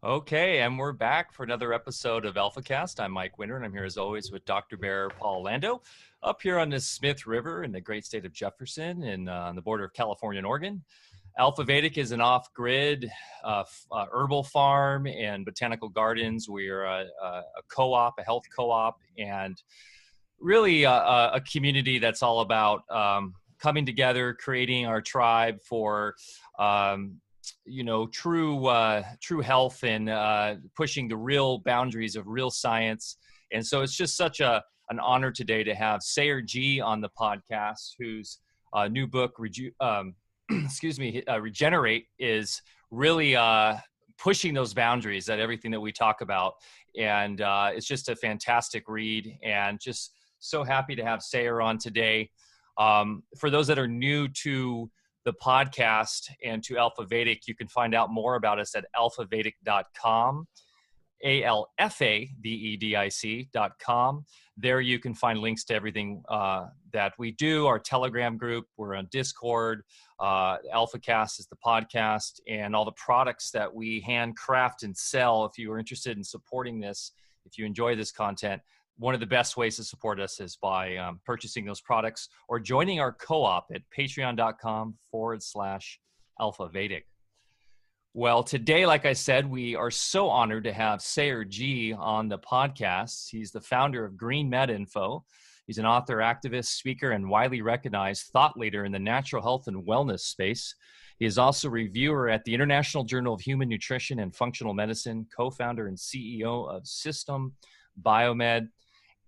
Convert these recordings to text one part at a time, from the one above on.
Okay, and we're back for another episode of AlphaCast. I'm Mike Winter, and I'm here as always with Dr. Barre, Paul Lando, up here on the Smith River in the great state of Jefferson and on the border of California and Oregon. Alpha Vedic is an off-grid herbal farm and botanical gardens. We're a co-op, a health co-op, and really a community that's all about coming together, creating our tribe for true health and pushing the real boundaries of real science. And so it's just such an honor today to have Sayer G on the podcast, whose new book, Regenerate, is really pushing those boundaries at everything that we talk about. And it's just a fantastic read, and just so happy to have Sayer on today. For those that are new to the podcast and to Alpha Vedic, you can find out more about us at alphavedic.com, ALFAVEDIC.com. There you can find links to everything that we do, our Telegram group, we're on Discord, AlphaCast is the podcast, and all the products that we handcraft and sell. If you are interested in supporting this, if you enjoy this content, one of the best ways to support us is by purchasing those products or joining our co-op at patreon.com/AlphaVedic. Well, today, like I said, we are so honored to have Sayer G on the podcast. He's the founder of GreenMedInfo. He's an author, activist, speaker, and widely recognized thought leader in the natural health and wellness space. He is also a reviewer at the International Journal of Human Nutrition and Functional Medicine, co-founder and CEO of System Biomed,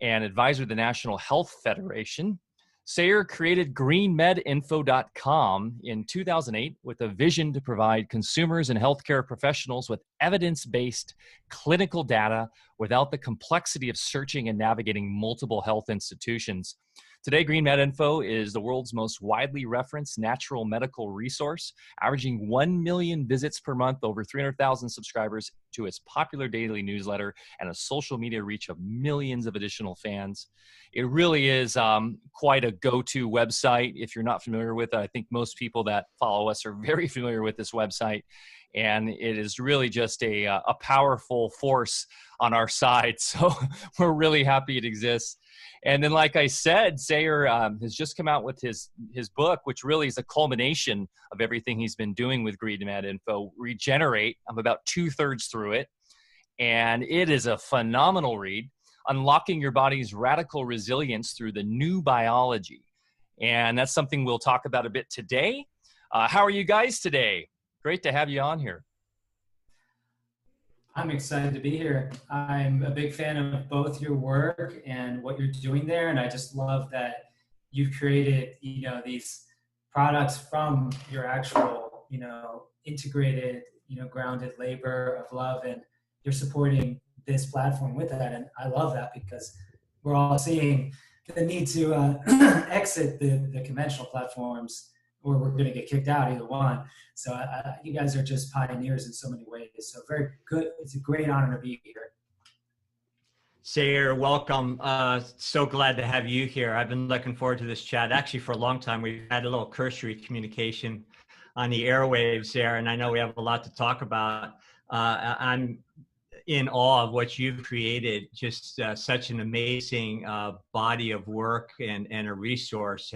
and advisor to the National Health Federation. Sayer created GreenMedInfo.com in 2008 with a vision to provide consumers and healthcare professionals with evidence-based clinical data without the complexity of searching and navigating multiple health institutions. Today, GreenMedInfo is the world's most widely referenced natural medical resource, averaging 1 million visits per month, over 300,000 subscribers to its popular daily newsletter, and a social media reach of millions of additional fans. It really is quite a go-to website. If you're not familiar with it, I think most people that follow us are very familiar with this website. And it is really just a powerful force on our side. So we're really happy it exists. And then, like I said, Sayer has just come out with his book, which really is a culmination of everything he's been doing with GreenMedInfo, Regenerate. I'm about 2/3 through it. And it is a phenomenal read, unlocking your body's radical resilience through the new biology. And that's something we'll talk about a bit today. How are you guys today? Great to have you on here. I'm excited to be here. I'm a big fan of both your work and what you're doing there. And I just love that you've created, these products from your actual, integrated, grounded labor of love, and you're supporting this platform with that. And I love that because we're all seeing the need to exit the conventional platforms, or we're going to get kicked out, either one. So you guys are just pioneers in so many ways. So very good. It's a great honor to be here. Sayer, welcome. So glad to have you here. I've been looking forward to this chat actually for a long time. We've had a little cursory communication on the airwaves there, and I know we have a lot to talk about. I'm in awe of what you've created, just such an amazing body of work and a resource.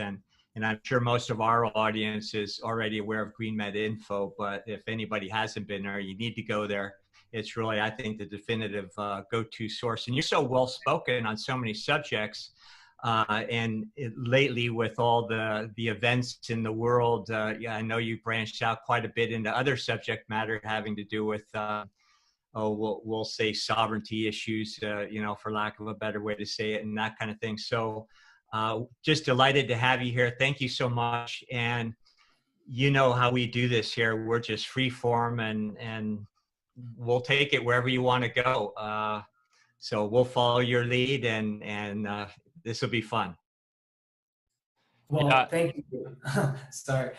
And I'm sure most of our audience is already aware of GreenMedInfo, but if anybody hasn't been there, you need to go there. It's really, I think, the definitive go-to source. And you're so well-spoken on so many subjects. Lately, with all the events in the world, I know you branched out quite a bit into other subject matter having to do with, we'll say sovereignty issues, for lack of a better way to say it, and that kind of thing. So just delighted to have you here. Thank you so much. And you know how we do this here. We're just free form, and we'll take it wherever you want to go. So we'll follow your lead, and this will be fun. Well, thank you. Sorry.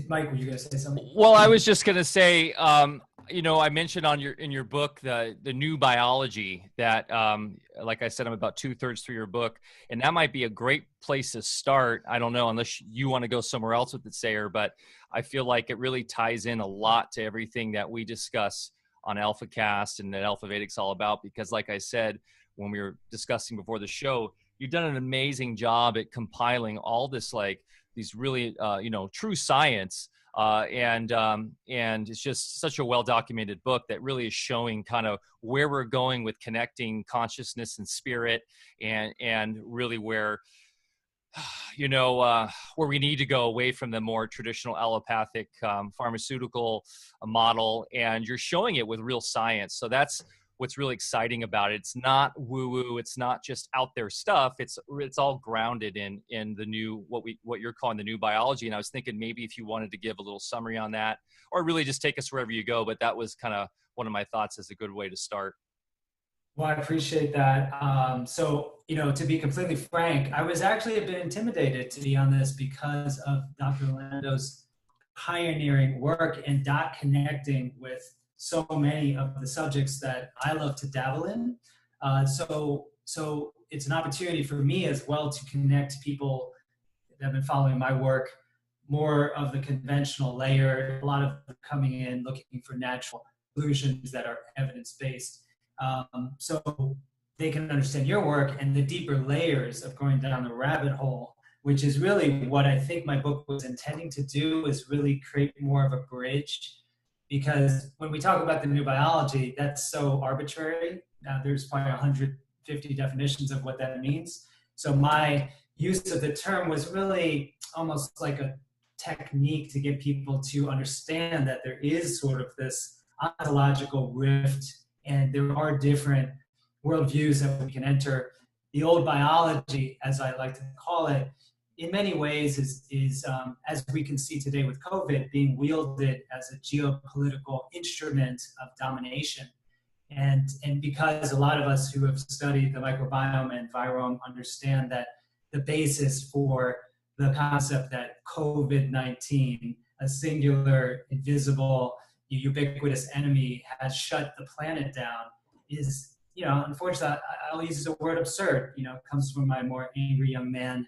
Mike, were you going to say something? Well, I was just going to say, I mentioned in your book, the new biology that, like I said, I'm about 2/3 through your book, and that might be a great place to start. I don't know, unless you want to go somewhere else with it, Sayer, but I feel like it really ties in a lot to everything that we discuss AlphaCast and that Alpha Vedic's all about, because like I said, when we were discussing before the show, you've done an amazing job at compiling all this, like these really, true science. And it's just such a well-documented book that really is showing kind of where we're going with connecting consciousness and spirit, and really where, where we need to go away from the more traditional allopathic pharmaceutical model. And you're showing it with real science. So that's what's really exciting about it. It's not woo-woo. It's not just out there stuff. It's all grounded in the new, what you're calling the new biology. And I was thinking maybe if you wanted to give a little summary on that, or really just take us wherever you go. But that was kind of one of my thoughts as a good way to start. Well, I appreciate that. To be completely frank, I was actually a bit intimidated to be on this because of Dr. Lando's pioneering work and dot connecting with so many of the subjects that I love to dabble in. So it's an opportunity for me as well to connect people that have been following my work, more of the conventional layer, a lot of them coming in looking for natural solutions that are evidence-based. So they can understand your work and the deeper layers of going down the rabbit hole, which is really what I think my book was intending to do, is really create more of a bridge. Because when we talk about the new biology, that's so arbitrary. There's probably 150 definitions of what that means. So my use of the term was really almost like a technique to get people to understand that there is sort of this ontological rift, and there are different worldviews that we can enter. The old biology, as I like to call it, in many ways is as we can see today with COVID, being wielded as a geopolitical instrument of domination. And because a lot of us who have studied the microbiome and virome understand that the basis for the concept that COVID-19, a singular, invisible, ubiquitous enemy, has shut the planet down, is, unfortunately, I'll use the word absurd, comes from my more angry young man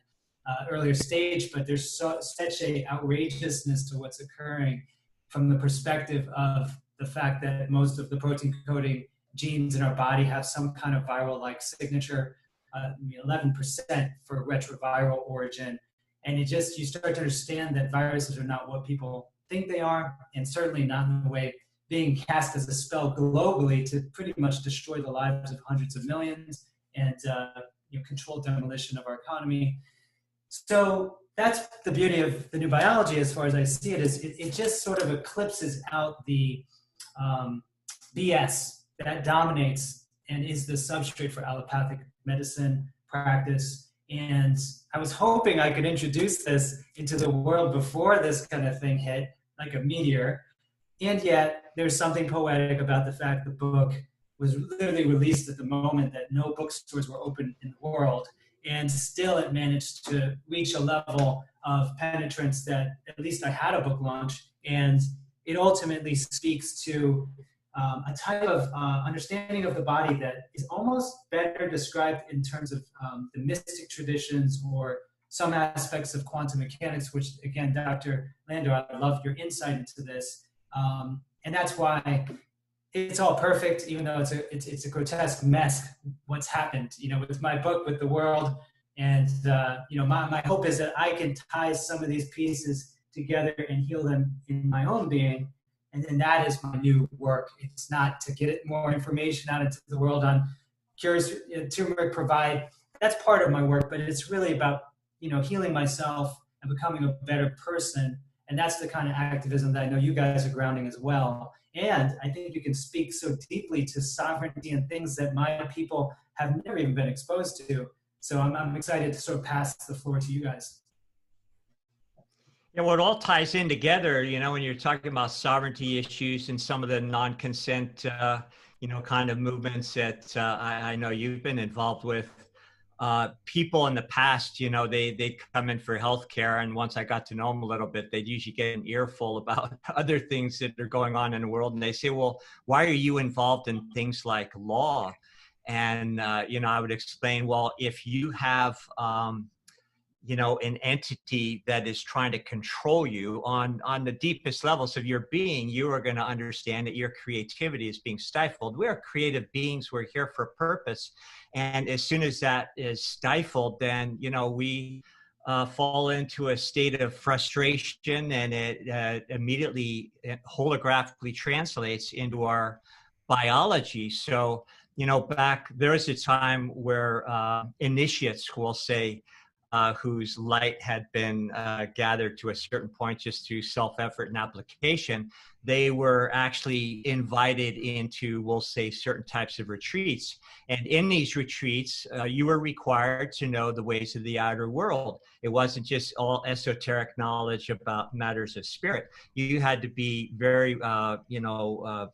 earlier stage, but there's such a outrageousness to what's occurring from the perspective of the fact that most of the protein coding genes in our body have some kind of viral-like signature, 11% for retroviral origin. And you start to understand that viruses are not what people think they are, and certainly not in the way being cast as a spell globally to pretty much destroy the lives of hundreds of millions and controlled demolition of our economy. So that's the beauty of the new biology, as far as I see it, is it just sort of eclipses out the BS that dominates and is the substrate for allopathic medicine practice. And I was hoping I could introduce this into the world before this kind of thing hit, like a meteor. And yet there's something poetic about the fact the book was literally released at the moment that no bookstores were open in the world. And still it managed to reach a level of penetrance that at least I had a book launch. And it ultimately speaks to a type of understanding of the body that is almost better described in terms of the mystic traditions or some aspects of quantum mechanics, which again, Dr. Lando, I love your insight into this. And that's why it's all perfect, even though it's a grotesque mess, what's happened, with my book, with the world. And, my hope is that I can tie some of these pieces together and heal them in my own being. And then that is my new work. It's not to get more information out into the world on cures, turmeric provide. That's part of my work, but it's really about, healing myself and becoming a better person. And that's the kind of activism that I know you guys are grounding as well. And I think you can speak so deeply to sovereignty and things that my people have never even been exposed to. So I'm excited to sort of pass the floor to you guys. Yeah, well, it all ties in together, when you're talking about sovereignty issues and some of the non-consent, kind of movements that I know you've been involved with. People in the past, they come in for healthcare, and once I got to know them a little bit, they'd usually get an earful about other things that are going on in the world, and they say, "Well, why are you involved in things like law?" And I would explain, well, if you have an entity that is trying to control you on the deepest levels of your being, you are going to understand that your creativity is being stifled. We are creative beings. We're here for a purpose. And as soon as that is stifled, then, we fall into a state of frustration, and it immediately holographically translates into our biology. So, there is a time where initiates will say, whose light had been gathered to a certain point just through self-effort and application, they were actually invited into, we'll say, certain types of retreats. And in these retreats, you were required to know the ways of the outer world. It wasn't just all esoteric knowledge about matters of spirit. You had to be very,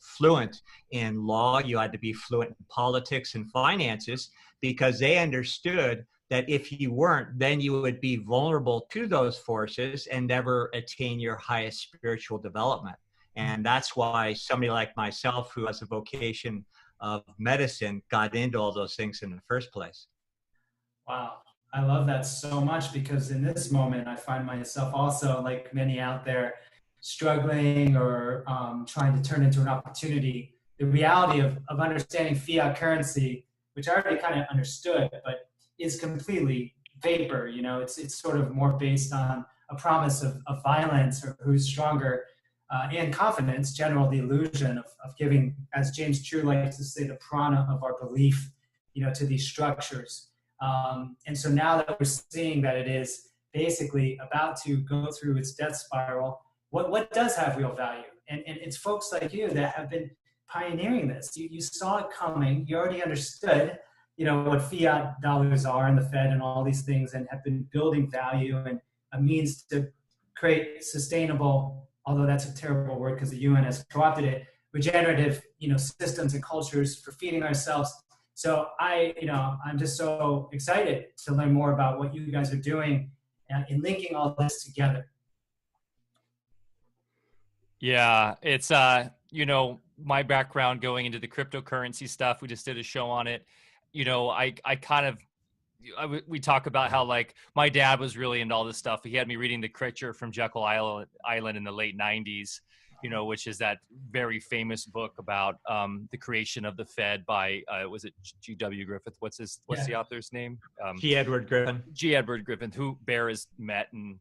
fluent in law. You had to be fluent in politics and finances, because they understood that if you weren't, then you would be vulnerable to those forces and never attain your highest spiritual development. And that's why somebody like myself, who has a vocation of medicine, got into all those things in the first place. Wow. I love that so much, because in this moment, I find myself also, like many out there, struggling or trying to turn into an opportunity. The reality of understanding fiat currency, which I already kind of understood, but is completely vapor. It's sort of more based on a promise of violence, or who's stronger, and confidence, the illusion of giving, as James True likes to say, the prana of our belief, to these structures. And so now that we're seeing that it is basically about to go through its death spiral, what does have real value? And it's folks like you that have been pioneering this. You saw it coming. You already understood what fiat dollars are and the Fed and all these things, and have been building value and a means to create sustainable, although that's a terrible word because the UN has co-opted it, regenerative, systems and cultures for feeding ourselves. So I'm just so excited to learn more about what you guys are doing in linking all this together. Yeah, it's, my background going into the cryptocurrency stuff, we just did a show on it. We talk about how, like, my dad was really into all this stuff. He had me reading The Creature from Jekyll Island in the late 90s, which is that very famous book about the creation of the Fed by, was it G.W. Griffith? What's the author's name? G. Edward Griffin. G. Edward Griffin, who Barre has met in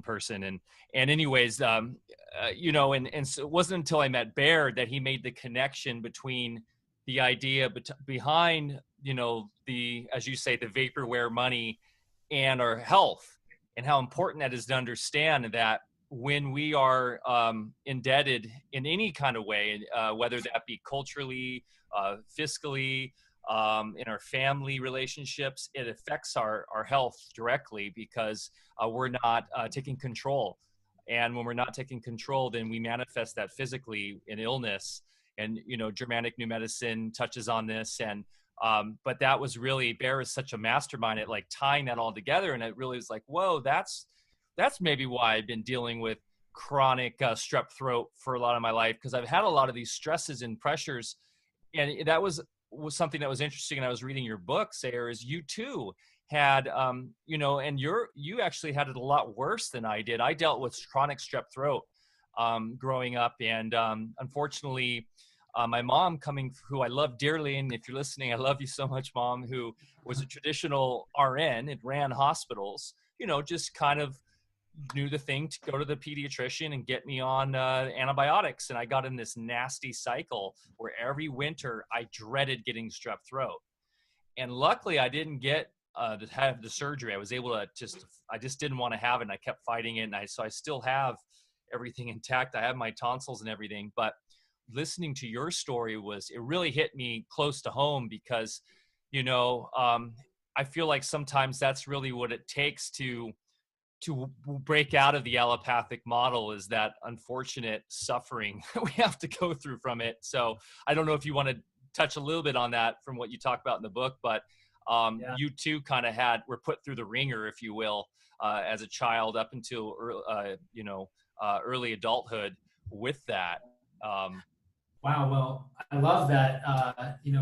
person. And anyways, and so it wasn't until I met Barre that he made the connection between the idea behind, the, as you say, the vaporware money and our health, and how important that is to understand that when we are indebted in any kind of way, whether that be culturally, fiscally, in our family relationships, it affects our health directly, because we're not taking control. And when we're not taking control, then we manifest that physically in illness. And, Germanic New Medicine touches on this. And, but that was really, Barre is such a mastermind at like tying that all together. And it really was like, whoa, that's maybe why I've been dealing with chronic strep throat for a lot of my life, because I've had a lot of these stresses and pressures. And that was something that was interesting. And I was reading your book, Sayre, is you too had, and you actually had it a lot worse than I did. I dealt with chronic strep throat growing up. And unfortunately, my mom, who I love dearly, and if you're listening, I love you so much, Mom, who was a traditional RN and ran hospitals, just kind of knew the thing to go to the pediatrician and get me on antibiotics. And I got in this nasty cycle where every winter I dreaded getting strep throat. And luckily I didn't get to have the surgery. I was able to I just didn't want to have it, and I kept fighting it. And so I still have everything intact. I have my tonsils and everything, but listening to your story it really hit me close to home, because, I feel like sometimes that's really what it takes to break out of the allopathic model, is that unfortunate suffering we have to go through from it. So I don't know if you want to touch a little bit on that from what you talk about in the book, but you too kind of were put through the ringer, if you will, as a child up until, early adulthood with that. Wow. Well, I love that,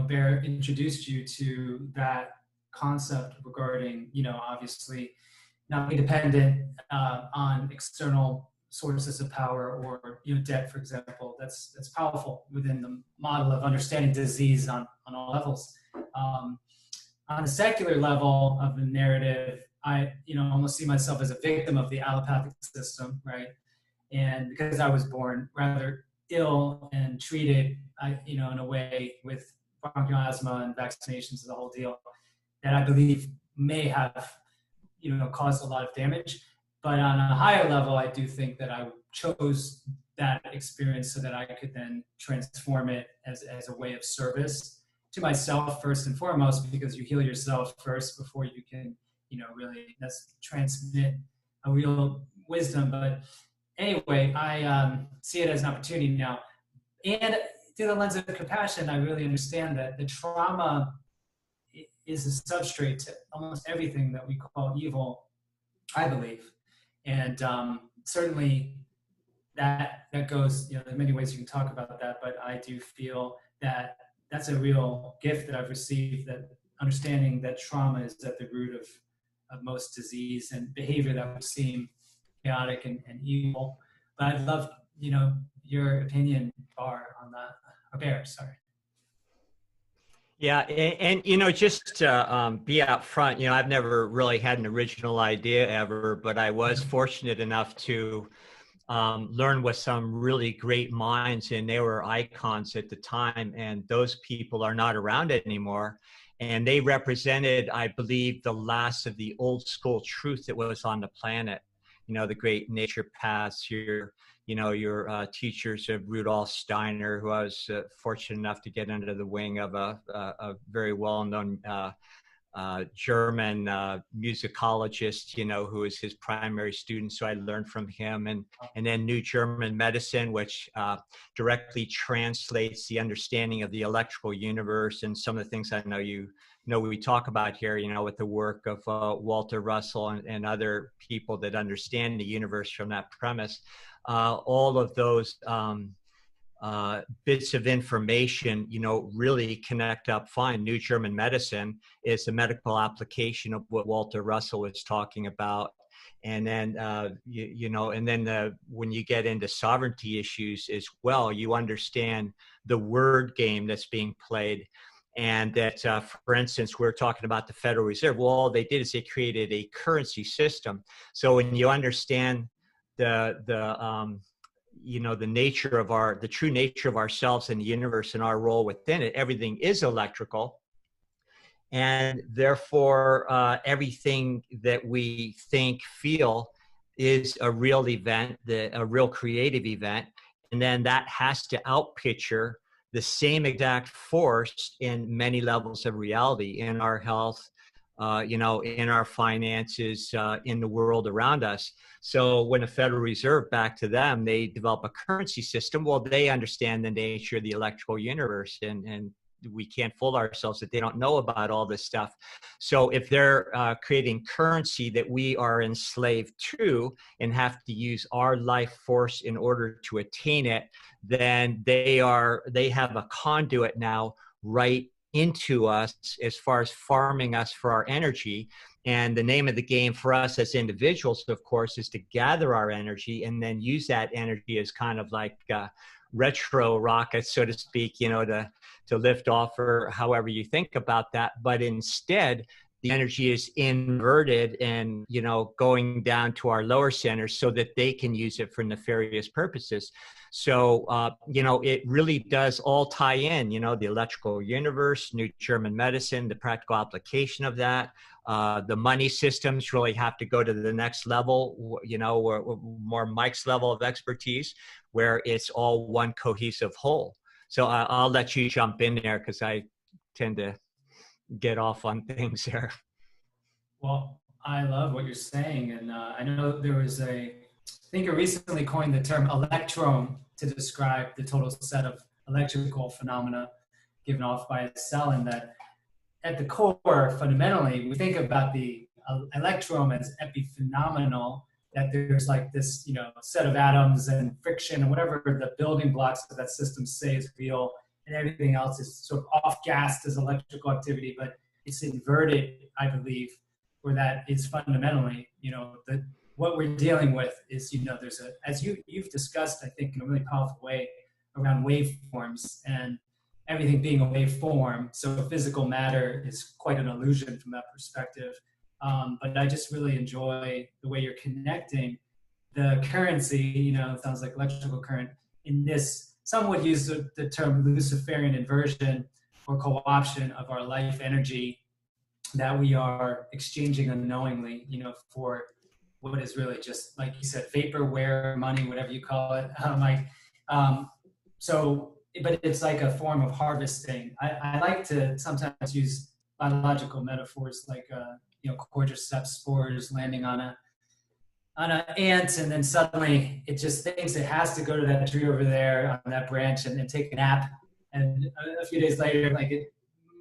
Barre introduced you to that concept regarding, obviously not be dependent on external sources of power or debt, for example. That's powerful within the model of understanding disease on all levels. On a secular level of the narrative, I almost see myself as a victim of the allopathic system, right? And because I was born rather ill and treated, in a way with bronchial asthma and vaccinations and the whole deal, that I believe may have, caused a lot of damage. But on a higher level, I do think that I chose that experience so that I could then transform it as a way of service to myself first and foremost, because you heal yourself first before you can, really transmit a real wisdom. But anyway, I see it as an opportunity now. And through the lens of compassion, I really understand that the trauma is a substrate to almost everything that we call evil, I believe. And certainly that goes, there are many ways you can talk about that, but I do feel that that's a real gift that I've received, that understanding that trauma is at the root of most disease and behavior that would seem chaotic and evil. But I'd love, your opinion, Barre, on that. Or Barre, sorry. Yeah, and just to be out front, I've never really had an original idea ever, but I was fortunate enough to learn with some really great minds, and they were icons at the time, and those people are not around anymore. And they represented, I believe, the last of the old school truth that was on the planet. The great nature paths, your teachers of Rudolf Steiner, who I was fortunate enough to get under the wing of a very well-known German musicologist, who was his primary student. So I learned from him, and then New German Medicine, which directly translates the understanding of the electrical universe and some of the things I know we talk about here, with the work of Walter Russell and other people that understand the universe from that premise. All of those bits of information, really connect up fine. New German Medicine is a medical application of what Walter Russell was talking about. And then, when you get into sovereignty issues as well, you understand the word game that's being played. And that, for instance, we're talking about the Federal Reserve. Well, all they did is they created a currency system. So when you understand the nature of the true nature of ourselves and the universe and our role within it, everything is electrical. And therefore, everything that we think, feel is a real event, a real creative event. And then that has to outpicture the same exact force in many levels of reality, in our health, in our finances, in the world around us. So when the Federal Reserve, back to them, they develop a currency system, well, they understand the nature of the electrical universe, and we can't fool ourselves that they don't know about all this stuff. So if they're creating currency that we are enslaved to and have to use our life force in order to attain it, then they have a conduit now right into us as far as farming us for our energy. And the name of the game for us as individuals, of course, is to gather our energy and then use that energy as kind of like retro rockets, so to speak, to lift off, or however you think about that. But instead, the energy is inverted and, going down to our lower centers so that they can use it for nefarious purposes. So, it really does all tie in, the electrical universe, New German Medicine, the practical application of that. The money systems really have to go to the next level, more Mike's level of expertise, where it's all one cohesive whole. So I'll let you jump in there, because I tend to get off on things there. Well, I love what you're saying. And I know there was a thinker recently coined the term electron to describe the total set of electrical phenomena given off by a cell, and that at the core, fundamentally, we think about the electron as epiphenomenal, that there's like this, set of atoms and friction and whatever the building blocks of that system say is real, and everything else is sort of off-gassed as electrical activity, but it's inverted, I believe, where that is fundamentally, what we're dealing with is, there's as you've discussed, I think, in a really powerful way around waveforms and everything being a waveform. So physical matter is quite an illusion from that perspective. But I just really enjoy the way you're connecting the currency, it sounds like electrical current, in this, some would use the term Luciferian inversion or co-option of our life energy that we are exchanging unknowingly, for what is really just, like you said, vaporware, money, whatever you call it. But it's like a form of harvesting. I like to sometimes use biological metaphors like, cordyceps spores landing on an ant, and then suddenly it just thinks it has to go to that tree over there on that branch and take a nap. And a few days later,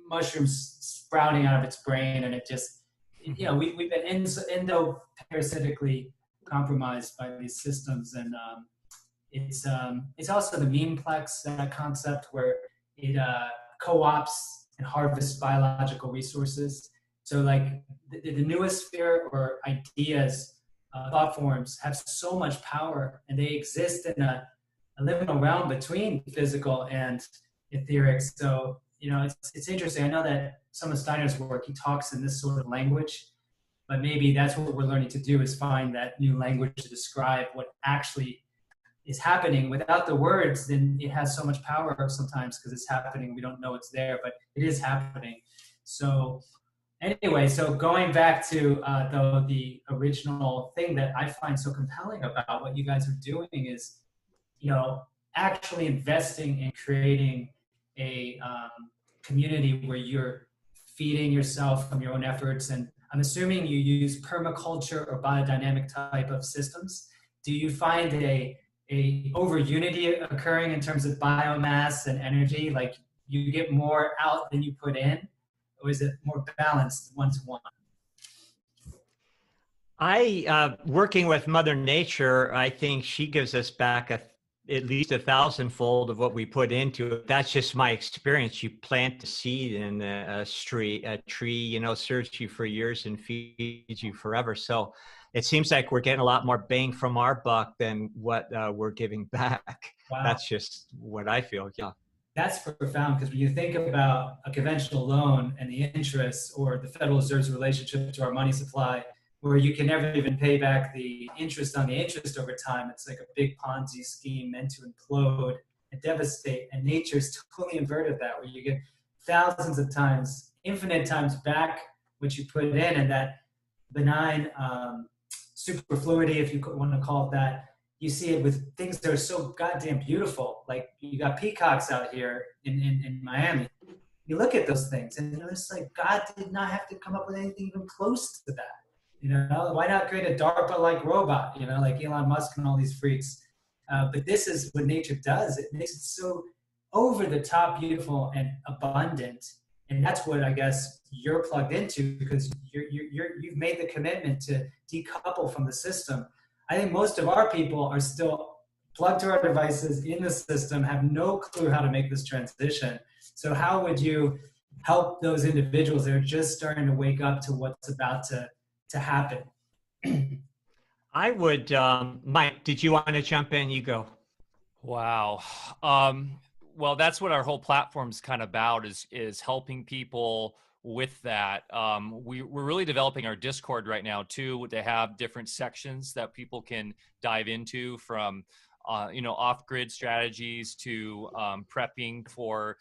mushrooms sprouting out of its brain, and it just, we've been endo-parasitically compromised by these systems. And it's also the memeplex, that concept where it co-ops and harvests biological resources. So like the noosphere or ideas, thought forms have so much power, and they exist in a liminal realm between physical and etheric. So, it's interesting. I know that some of Steiner's work, he talks in this sort of language, but maybe that's what we're learning to do, is find that new language to describe what actually is happening. Without the words, then it has so much power sometimes because it's happening. We don't know it's there, but it is happening. So anyway, so going back to the original thing that I find so compelling about what you guys are doing is, actually investing in creating a community where you're feeding yourself from your own efforts. And I'm assuming you use permaculture or biodynamic type of systems. Do you find a over unity occurring in terms of biomass and energy? Like you get more out than you put in? Or is it more balanced one-to-one? Working with Mother Nature, I think she gives us back at least 1,000-fold of what we put into it. That's just my experience. You plant a seed and a tree, serves you for years and feeds you forever. So it seems like we're getting a lot more bang from our buck than what we're giving back. Wow. That's just what I feel. Yeah. That's profound, because when you think about a conventional loan and the interest, or the Federal Reserve's relationship to our money supply, where you can never even pay back the interest on the interest over time, it's like a big Ponzi scheme meant to implode and devastate. And nature's totally inverted that, where you get thousands of times, infinite times back what you put in, and that benign superfluity, if you want to call it that. You see it with things that are so goddamn beautiful. Like you got peacocks out here in Miami. You look at those things and it's like, God did not have to come up with anything even close to that. Why not create a DARPA-like robot, like Elon Musk and all these freaks. But this is what nature does. It makes it so over the top beautiful and abundant. And that's what I guess you're plugged into, because you've made the commitment to decouple from the system. I think most of our people are still plugged to our devices in the system, have no clue how to make this transition. So how would you help those individuals that are just starting to wake up to what's about to happen? I would, Mike, did you want to jump in? You go. Wow. Well, that's what our whole platform's kind of about, is helping people with that. We're really developing our Discord right now too, to have different sections that people can dive into, from off-grid strategies to prepping for,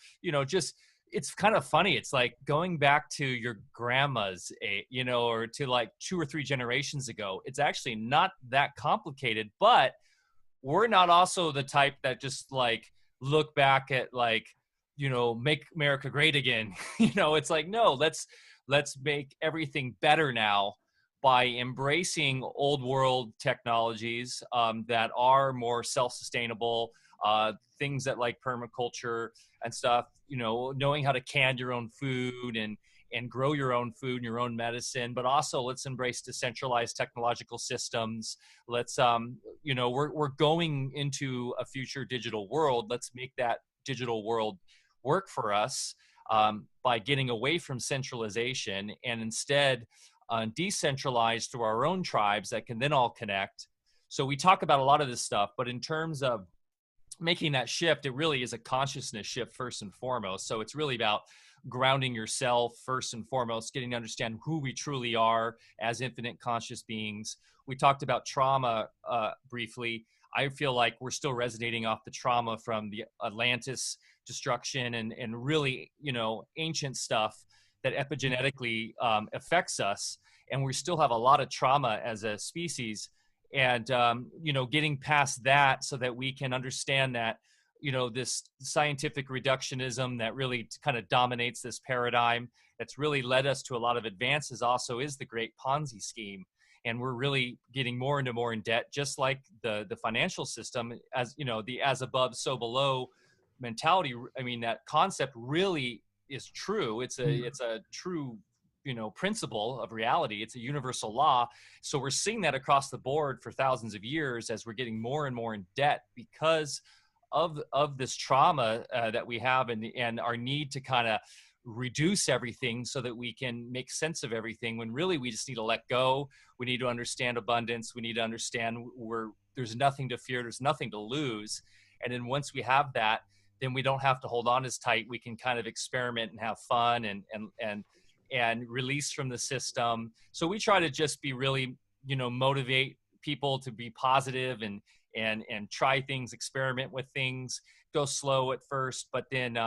just, it's kind of funny. It's like going back to your grandma's, or to like 2 or 3 generations ago. It's actually not that complicated, but we're not also the type that just like look back at like, make America great again. It's like, no, let's make everything better now by embracing old world technologies that are more self-sustainable, things that like permaculture and stuff, knowing how to can your own food and grow your own food and your own medicine, but also let's embrace decentralized technological systems. Let's, we're going into a future digital world. Let's make that digital world work for us by getting away from centralization and instead decentralized through our own tribes that can then all connect. So we talk about a lot of this stuff, but in terms of making that shift, it really is a consciousness shift first and foremost. So it's really about grounding yourself first and foremost, getting to understand who we truly are as infinite conscious beings. We talked about trauma briefly. I feel like we're still resonating off the trauma from the Atlantis destruction and really, ancient stuff that epigenetically affects us. And we still have a lot of trauma as a species. And, getting past that so that we can understand that, this scientific reductionism that really kind of dominates this paradigm that's really led us to a lot of advances also is the great Ponzi scheme. And we're really getting more and more in debt, just like the financial system, as the as above, so below mentality. I mean, that concept really is true. It's a true, principle of reality. It's a universal law. So we're seeing that across the board for thousands of years as we're getting more and more in debt because of this trauma that we have and our need to kind of reduce everything so that we can make sense of everything, when really we just need to let go. We need to understand abundance. We need to understand there's nothing to fear. There's nothing to lose. And then once we have that, then we don't have to hold on as tight. We can kind of experiment and have fun and release from the system. So we try to just be really, motivate people to be positive and try things, experiment with things, go slow at first, but then,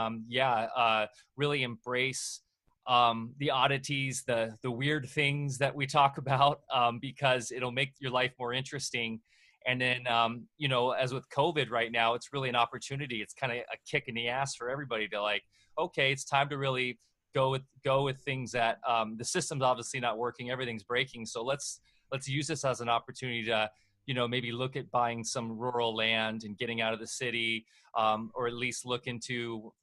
really embrace the oddities, the weird things that we talk about, because it'll make your life more interesting. And then, as with COVID right now, it's really an opportunity. It's kind of a kick in the ass for everybody to okay, it's time to really go with things that the system's obviously not working. Everything's breaking. So let's use this as an opportunity to, maybe look at buying some rural land and getting out of the city, or at least look into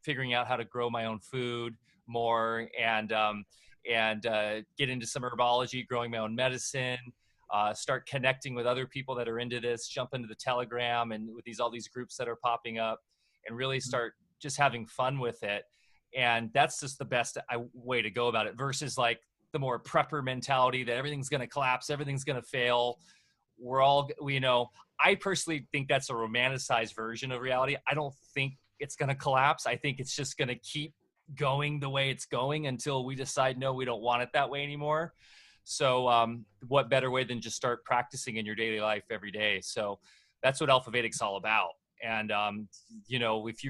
figuring out how to grow my own food more and get into some herbology, growing my own medicine, start connecting with other people that are into this, jump into the Telegram and with all these groups that are popping up, and really start just having fun with it. And that's just the best way to go about it versus the more prepper mentality that everything's going to collapse, everything's going to fail. I personally think that's a romanticized version of reality. I don't think it's going to collapse. I think it's just going to keep going the way it's going until we decide, no, we don't want it that way anymore. So what better way than just start practicing in your daily life every day? So that's what Alpha Vedic's all about. And, if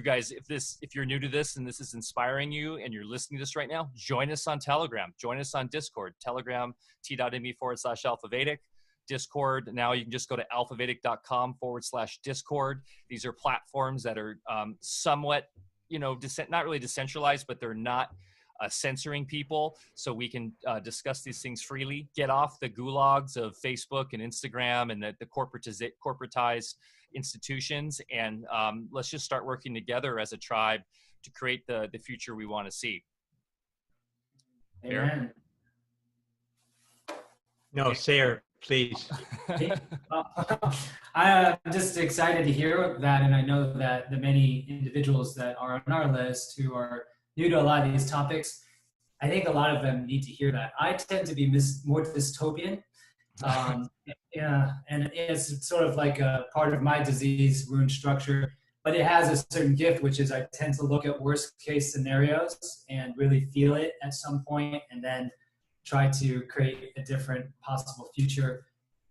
you're new to this and this is inspiring you and you're listening to this right now, join us on Telegram, join us on Discord, Telegram, t.me/Alpha Vedic. Discord. Now you can just go to alphavedic.com/Discord. These are platforms that are somewhat, not really decentralized, but they're not censoring people. So we can discuss these things freely, get off the gulags of Facebook and Instagram and the corporatized institutions. And let's just start working together as a tribe to create the future we want to see. Amen. No, Sayre, please. I'm just excited to hear that, and I know that the many individuals that are on our list who are new to a lot of these topics, I think a lot of them need to hear that. I tend to be more dystopian, and it's sort of like a part of my disease rune structure, but it has a certain gift, which is I tend to look at worst case scenarios and really feel it at some point, and then try to create a different possible future,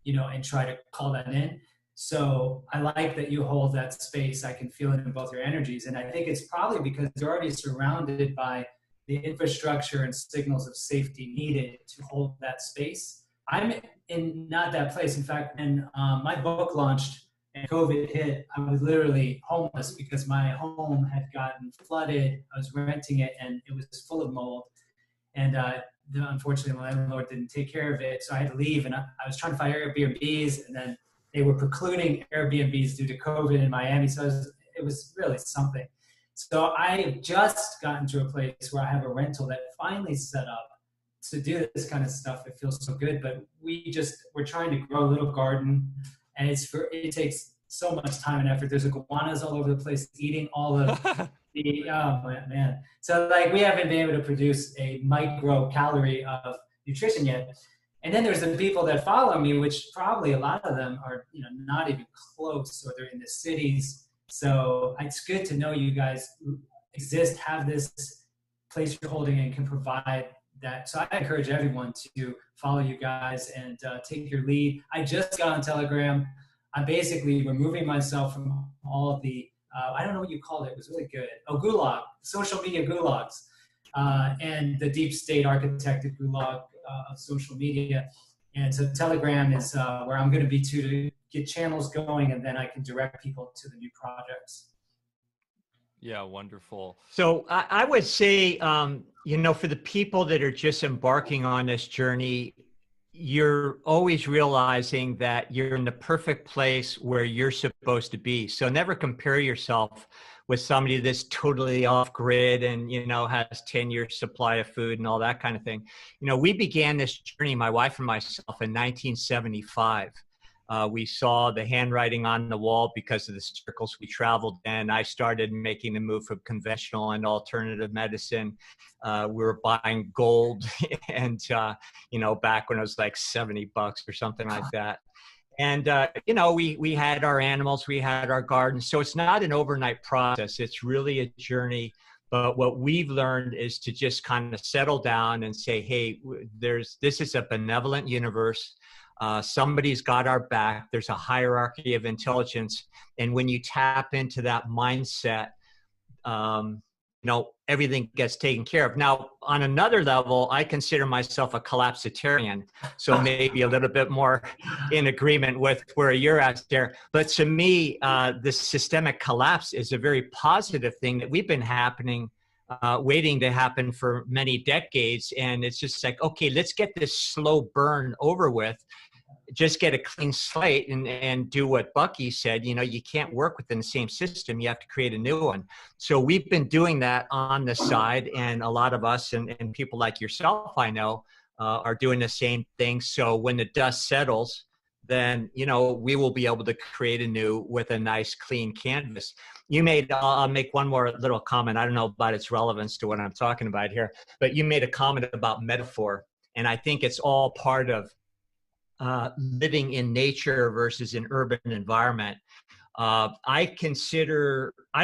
and try to call that in. So I like that you hold that space. I can feel it in both your energies. And I think it's probably because you're already surrounded by the infrastructure and signals of safety needed to hold that space. I'm in not that place. In fact, when my book launched and COVID hit, I was literally homeless because my home had gotten flooded. I was renting it and it was full of mold. And unfortunately, my landlord didn't take care of it, so I had to leave. And I was trying to find Airbnbs, and then they were precluding Airbnbs due to COVID in Miami. So it was really something. So I just gotten to a place where I have a rental that finally set up to do this kind of stuff. It feels so good, but we're trying to grow a little garden, and it takes so much time and effort. There's iguanas all over the place eating all of oh man. So we haven't been able to produce a micro calorie of nutrition yet. And then there's the people that follow me, which probably a lot of them are, not even close, or they're in the cities. So it's good to know you guys exist, have this place you're holding, and can provide that. So I encourage everyone to follow you guys and take your lead. I just got on Telegram. I'm basically removing myself from all of the, I don't know what you called it. It was really good. Oh, gulag, social media gulags, and the deep state architected gulag of social media. And so Telegram is where I'm going to be to get channels going, and then I can direct people to the new projects. Yeah, wonderful. So I would say, for the people that are just embarking on this journey, you're always realizing that you're in the perfect place where you're supposed to be. So never compare yourself with somebody that's totally off grid and, has 10 years supply of food and all that kind of thing. We began this journey, my wife and myself, in 1975. We saw the handwriting on the wall because of the circles we traveled in. I started making the move from conventional and alternative medicine. We were buying gold and, back when it was like $70 or something like that. And, we had our animals, we had our gardens. So it's not an overnight process. It's really a journey. But what we've learned is to just kind of settle down and say, hey, this is a benevolent universe. Somebody's got our back. There's a hierarchy of intelligence. And when you tap into that mindset, everything gets taken care of. Now, on another level, I consider myself a collapsitarian. So maybe a little bit more in agreement with where you're at there. But to me, the systemic collapse is a very positive thing that we've been waiting to happen for many decades. And it's just like, okay, let's get this slow burn over with. Just get a clean slate and do what Bucky said. You can't work within the same system. You have to create a new one. So we've been doing that on the side, and a lot of us and people like yourself, I know, are doing the same thing. So when the dust settles, then, we will be able to create anew with a nice clean canvas. I'll make one more little comment. I don't know about its relevance to what I'm talking about here, but you made a comment about metaphor. And I think it's all part of living in nature versus an urban environment. I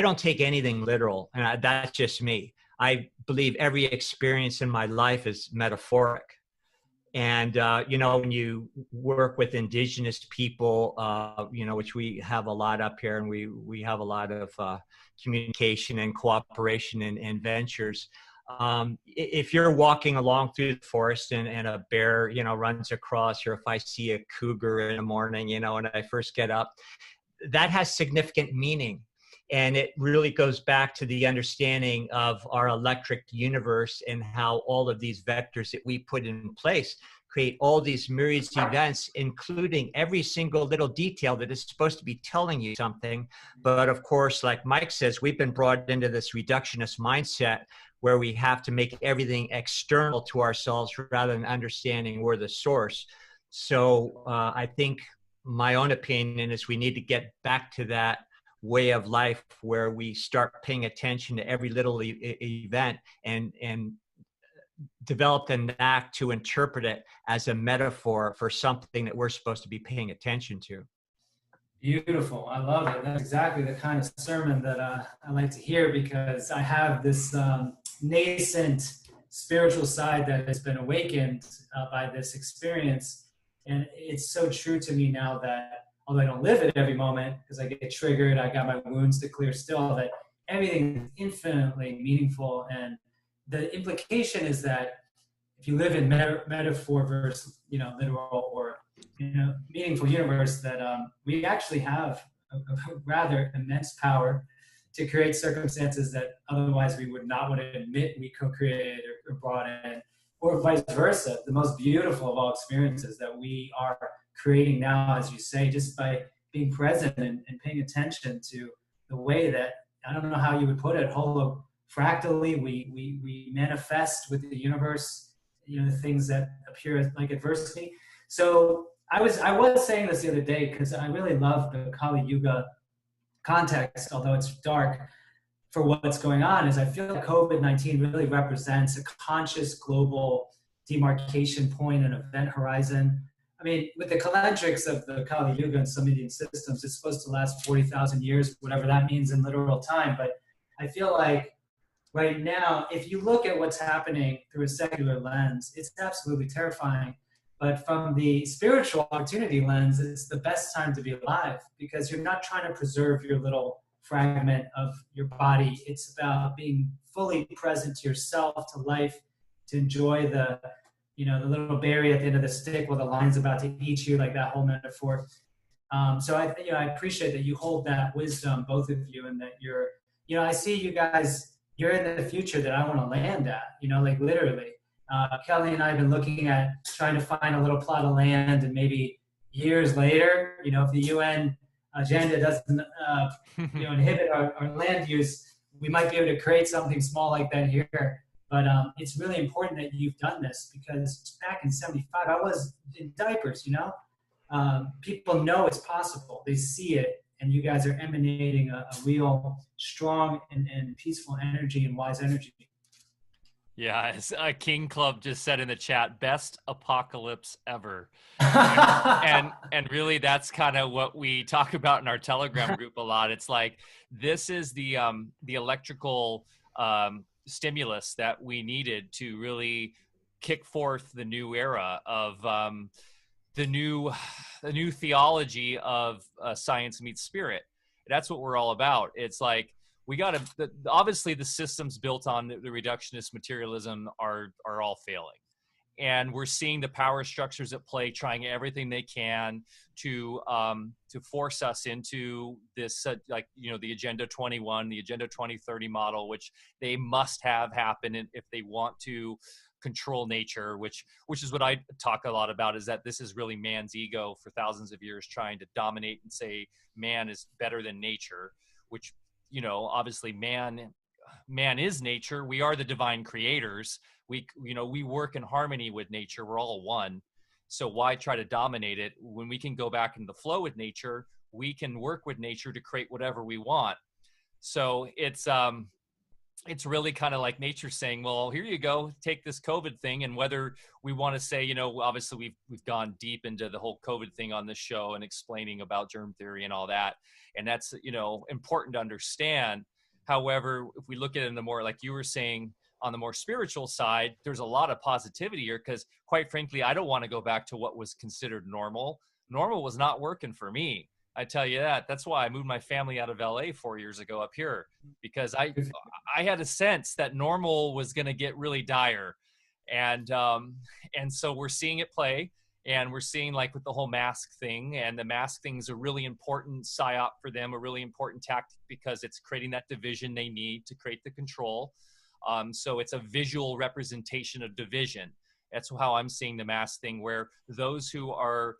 don't take anything literal, and that's just me. I believe every experience in my life is metaphoric. And, when you work with indigenous people, which we have a lot up here, and we have a lot of communication and cooperation and ventures. If you're walking along through the forest and a bear, runs across, or if I see a cougar in the morning, when I first get up, that has significant meaning. And it really goes back to the understanding of our electric universe and how all of these vectors that we put in place create all these myriads of events, including every single little detail that is supposed to be telling you something. But of course, like Mike says, we've been brought into this reductionist mindset where we have to make everything external to ourselves rather than understanding we're the source. So I think my own opinion is we need to get back to that way of life where we start paying attention to every little event and develop the knack to interpret it as a metaphor for something that we're supposed to be paying attention to. Beautiful. I love it. That's exactly the kind of sermon that I like to hear, because I have this nascent spiritual side that has been awakened by this experience. And it's so true to me now that, although I don't live it every moment because I get triggered, I got my wounds to clear still, that everything is infinitely meaningful. And the implication is that if you live in metaphor versus, literal or, meaningful universe, that we actually have a rather immense power to create circumstances that otherwise we would not want to admit we co-created or brought in, or vice versa. The most beautiful of all experiences that we are creating now, as you say, just by being present and paying attention to the way that, I don't know how you would put it, fractally, we manifest with the universe, the things that appear as like adversity. So I was saying this the other day, because I really love the Kali Yuga context, although it's dark for what's going on, is I feel like COVID-19 really represents a conscious global demarcation point, an event horizon. I mean, with the calendrics of the Kali Yuga and Sumerian systems, it's supposed to last 40,000 years, whatever that means in literal time. But I feel like right now, if you look at what's happening through a secular lens, it's absolutely terrifying. But from the spiritual opportunity lens, it's the best time to be alive because you're not trying to preserve your little fragment of your body. It's about being fully present to yourself, to life, to enjoy the little berry at the end of the stick while the lion's about to eat you, like that whole metaphor. So I appreciate that you hold that wisdom, both of you, and that I see you guys, you're in the future that I want to land at, like literally. Kelly and I have been looking at trying to find a little plot of land, and maybe years later, if the UN agenda doesn't inhibit our land use, we might be able to create something small like that here. But it's really important that you've done this because back in '75, I was in diapers, people know it's possible. They see it, and you guys are emanating a real strong and peaceful energy and wise energy. Yeah, as King Club just said in the chat, best apocalypse ever. and really that's kind of what we talk about in our Telegram group a lot. It's like this is the electrical stimulus that we needed to really kick forth the new era of the new theology of science meets spirit. That's what we're all about. It's like we got to, obviously the systems built on the reductionist materialism are all failing. And we're seeing the power structures at play trying everything they can to force us into this, the Agenda 21, the Agenda 2030 model, which they must have happen if they want to control nature, which is what I talk a lot about, is that this is really man's ego for thousands of years trying to dominate and say man is better than nature, which, obviously man is nature. We are the divine creators. We work in harmony with nature. We're all one. So why try to dominate it when we can go back in the flow with nature? We can work with nature to create whatever we want. So it's really kind of like nature saying, well, here you go, take this COVID thing. And whether we want to say, obviously we've gone deep into the whole COVID thing on this show and explaining about germ theory and all that. And that's, important to understand. However, if we look at it in the more, like you were saying, on the more spiritual side, there's a lot of positivity here because quite frankly, I don't want to go back to what was considered normal. Normal was not working for me. I tell you that. That's why I moved my family out of LA 4 years ago up here, because I had a sense that normal was going to get really dire. And so we're seeing it play, and we're seeing, like with the whole mask thing, and the mask thing is a really important psyop for them, a really important tactic because it's creating that division they need to create the control. So it's a visual representation of division. That's how I'm seeing the mask thing, where those who are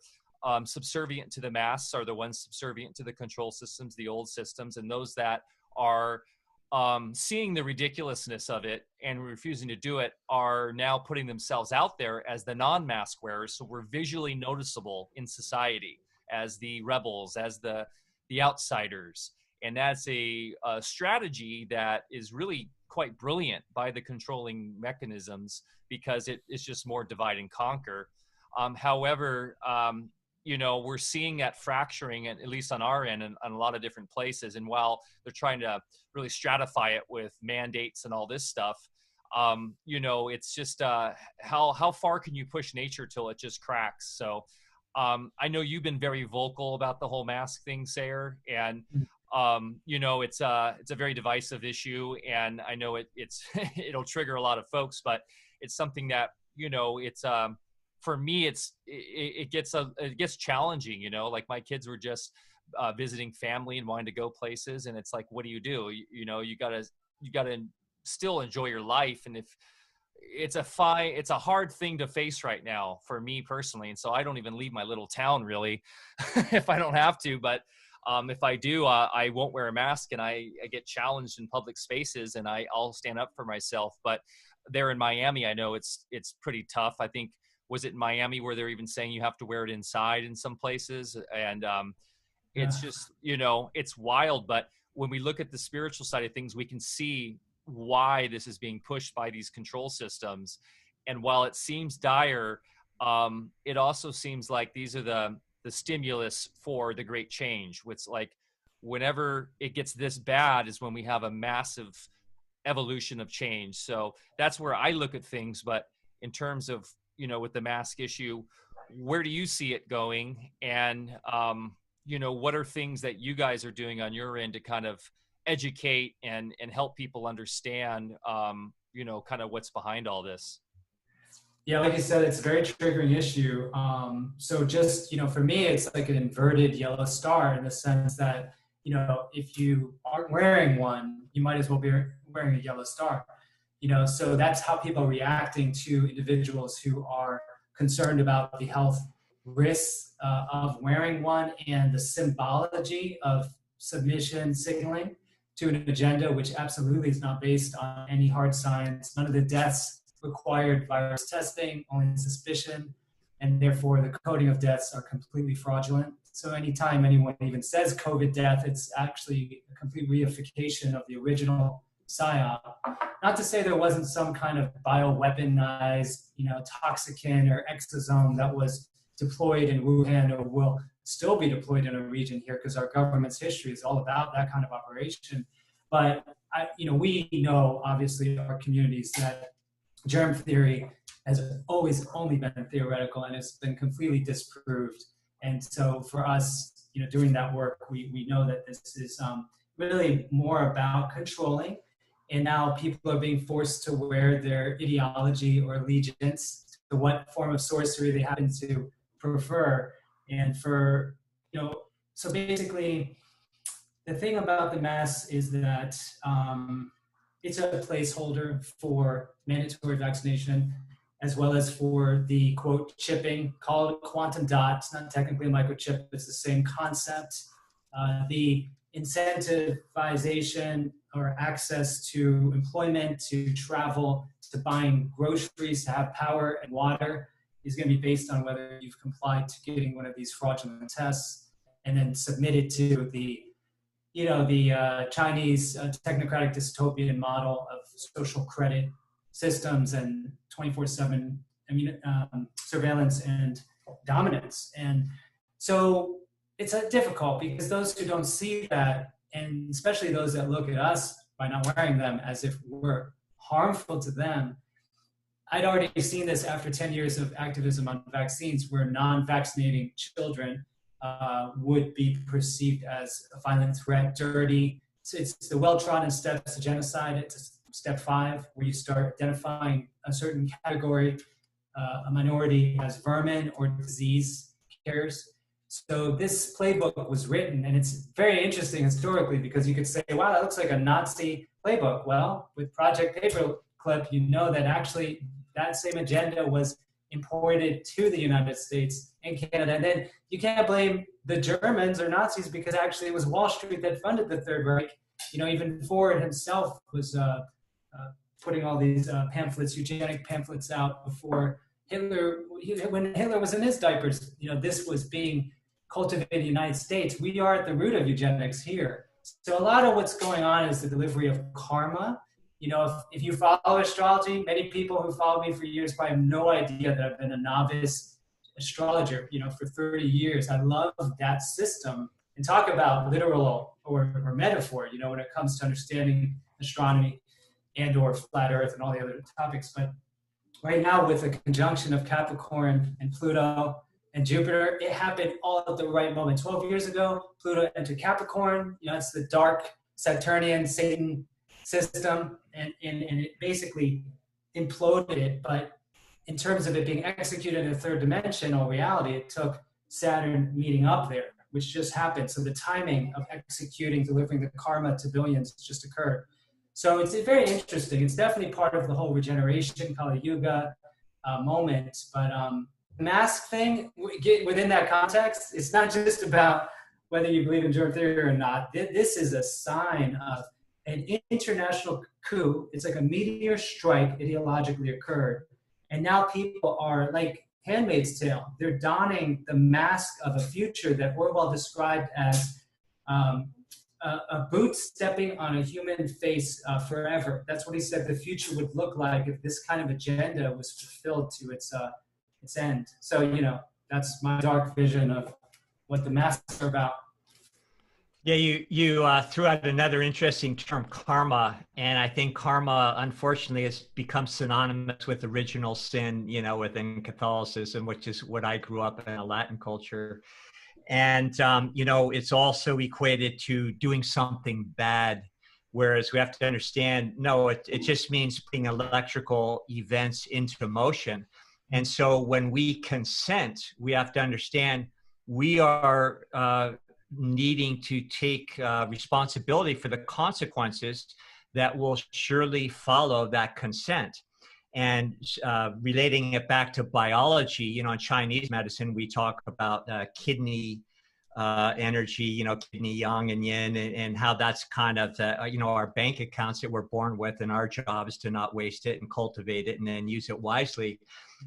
subservient to the masks are the ones subservient to the control systems, the old systems, and those that are seeing the ridiculousness of it and refusing to do it are now putting themselves out there as the non-mask wearers. So we're visually noticeable in society as the rebels, as the outsiders. And that's a strategy that is really quite brilliant by the controlling mechanisms because it's just more divide and conquer. However, we're seeing that fracturing, at least on our end, and on a lot of different places. And while they're trying to really stratify it with mandates and all this stuff, it's just how far can you push nature till it just cracks? So I know you've been very vocal about the whole mask thing, Sayer, and it's a very divisive issue, and I know it's it'll trigger a lot of folks, but it's something that it's for me it gets challenging. Like my kids were just visiting family and wanting to go places, and it's like, what do? You gotta still enjoy your life, and if it's a hard thing to face right now for me personally, and so I don't even leave my little town really if I don't have to, but if I do, I won't wear a mask, and I get challenged in public spaces, and I'll stand up for myself. But there in Miami, I know it's pretty tough. I think, was it in Miami where they're even saying you have to wear it inside in some places? And it's just, it's wild. But when we look at the spiritual side of things, we can see why this is being pushed by these control systems. And while it seems dire, it also seems like these are the stimulus for the great change. Which, like, whenever it gets this bad is when we have a massive evolution of change. So that's where I look at things. But in terms of, with the mask issue, where do you see it going? And, what are things that you guys are doing on your end to kind of educate and help people understand, kind of what's behind all this? Yeah, like you said, it's a very triggering issue. So just, for me, it's like an inverted yellow star in the sense that, if you aren't wearing one, you might as well be wearing a yellow star. So that's how people are reacting to individuals who are concerned about the health risks of wearing one and the symbology of submission signaling to an agenda which absolutely is not based on any hard science. None of the deaths required virus testing, only suspicion, and therefore the coding of deaths are completely fraudulent. So anytime anyone even says COVID death, it's actually a complete reification of the original PSYOP. Not to say there wasn't some kind of bioweaponized, toxicant or exosome that was deployed in Wuhan or will still be deployed in a region here, because our government's history is all about that kind of operation. But we know, obviously, our communities, that germ theory has always only been theoretical and has been completely disproved. And so for us, doing that work, we know that this is really more about controlling. And now people are being forced to wear their ideology or allegiance to what form of sorcery they happen to prefer. And so basically, the thing about the mask is that it's a placeholder for mandatory vaccination, as well as for the, quote, chipping, called quantum dot. It's not technically a microchip, it's the same concept. The incentivization or access to employment, to travel, to buying groceries, to have power and water is going to be based on whether you've complied to getting one of these fraudulent tests and then submitted to the Chinese technocratic dystopian model of social credit systems and 24/7 surveillance and dominance. And so it's difficult, because those who don't see that, and especially those that look at us by not wearing them as if we're harmful to them. I'd already seen this after 10 years of activism on vaccines, where non-vaccinating children would be perceived as a violent threat, dirty. It's the well-trodden steps to genocide. It's step 5, where you start identifying a certain category, a minority, as vermin or disease carriers. So this playbook was written, and it's very interesting historically, because you could say, wow, that looks like a Nazi playbook. Well, with Project Paperclip, you know that actually that same agenda was imported to the United States and Canada. And then you can't blame the Germans or Nazis, because actually it was Wall Street that funded the Third Reich. Even Ford himself was putting all these pamphlets, eugenic pamphlets out before Hitler, when Hitler was in his diapers. This was being cultivated in the United States. We are at the root of eugenics here. So a lot of what's going on is the delivery of karma. If you follow astrology, many people who followed me for years probably have no idea that I've been a novice astrologer, for 30 years. I love that system, and talk about literal or metaphor, when it comes to understanding astronomy and or flat Earth and all the other topics. But right now, with the conjunction of Capricorn and Pluto and Jupiter, it happened all at the right moment. 12 years ago, Pluto entered Capricorn. It's the dark Saturnian Satan system, and it basically imploded it. But in terms of it being executed in a third dimensional reality, it took Saturn meeting up there, which just happened. So the timing of executing, delivering the karma to billions just occurred. So it's very interesting. It's definitely part of the whole regeneration, Kali Yuga moment. But the mask thing, within that context, it's not just about whether you believe in germ theory or not. This is a sign of an international coup. It's like a meteor strike ideologically occurred. And now people are like Handmaid's Tale. They're donning the mask of a future that Orwell described as a boot stepping on a human face forever. That's what he said the future would look like if this kind of agenda was fulfilled to its end. So, you know, that's my dark vision of what the masks are about. Yeah, you threw out another interesting term, karma, and I think karma, unfortunately, has become synonymous with original sin, you know, within Catholicism, which is what I grew up in, a Latin culture. And, you know, it's also equated to doing something bad, whereas we have to understand, no, it just means putting electrical events into motion. And so when we consent, we have to understand we are needing to take responsibility for the consequences that will surely follow that consent. And relating it back to biology, you know, in Chinese medicine, we talk about kidney energy, you know, kidney yang and yin, and how that's kind of, you know, our bank accounts that we're born with, and our job is to not waste it and cultivate it and then use it wisely.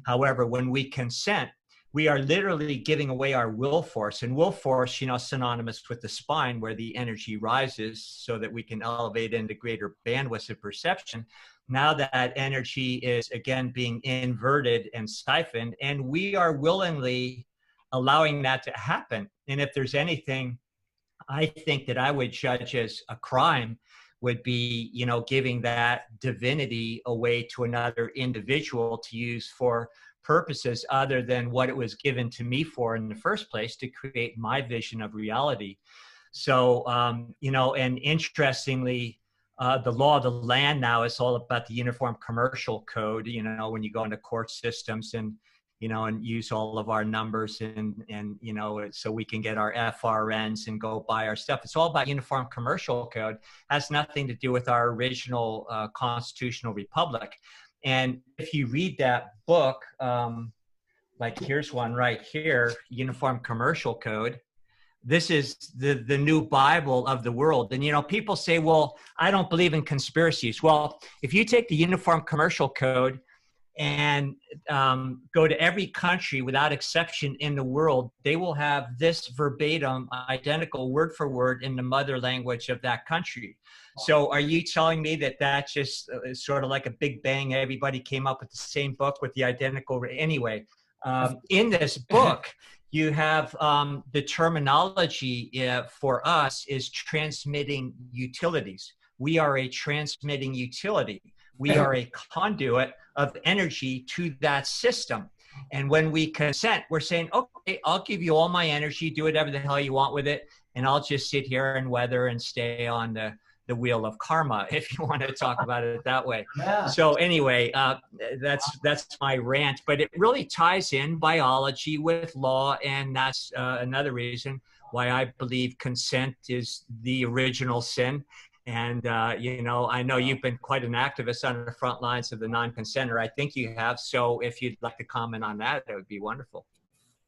However, when we consent, we are literally giving away our will force, and will force, you know, synonymous with the spine, where the energy rises so that we can elevate into greater bandwidth of perception. Now that energy is again being inverted and siphoned, and we are willingly allowing that to happen. And if there's anything I think that I would judge as a crime, would be, you know, giving that divinity away to another individual to use for purposes other than what it was given to me for in the first place, to create my vision of reality. So, you know, and interestingly, the law of the land now is all about the Uniform Commercial Code, you know, when you go into court systems and, you know, and use all of our numbers and, you know, so we can get our FRNs and go buy our stuff. It's all about Uniform Commercial Code. Has nothing to do with our original constitutional republic. And if you read that book, like here's one right here, Uniform Commercial Code. This is the new Bible of the world. And, you know, people say, well, I don't believe in conspiracies. Well, if you take the Uniform Commercial Code and go to every country without exception in the world, they will have this verbatim, identical word for word in the mother language of that country. So are you telling me that that's just sort of like a big bang, everybody came up with the same book with the identical? Anyway, in this book, you have the terminology for us is transmitting utilities. We are a transmitting utility. We are a conduit of energy to that system. And when we consent, we're saying, okay, I'll give you all my energy, do whatever the hell you want with it, and I'll just sit here and weather and stay on the wheel of karma, if you want to talk about it that way. Yeah. So anyway, that's my rant, but it really ties in biology with law, and that's another reason why I believe consent is the original sin. And, you know, I know you've been quite an activist on the front lines of the non-consenter. I think you have. So if you'd like to comment on that, that would be wonderful.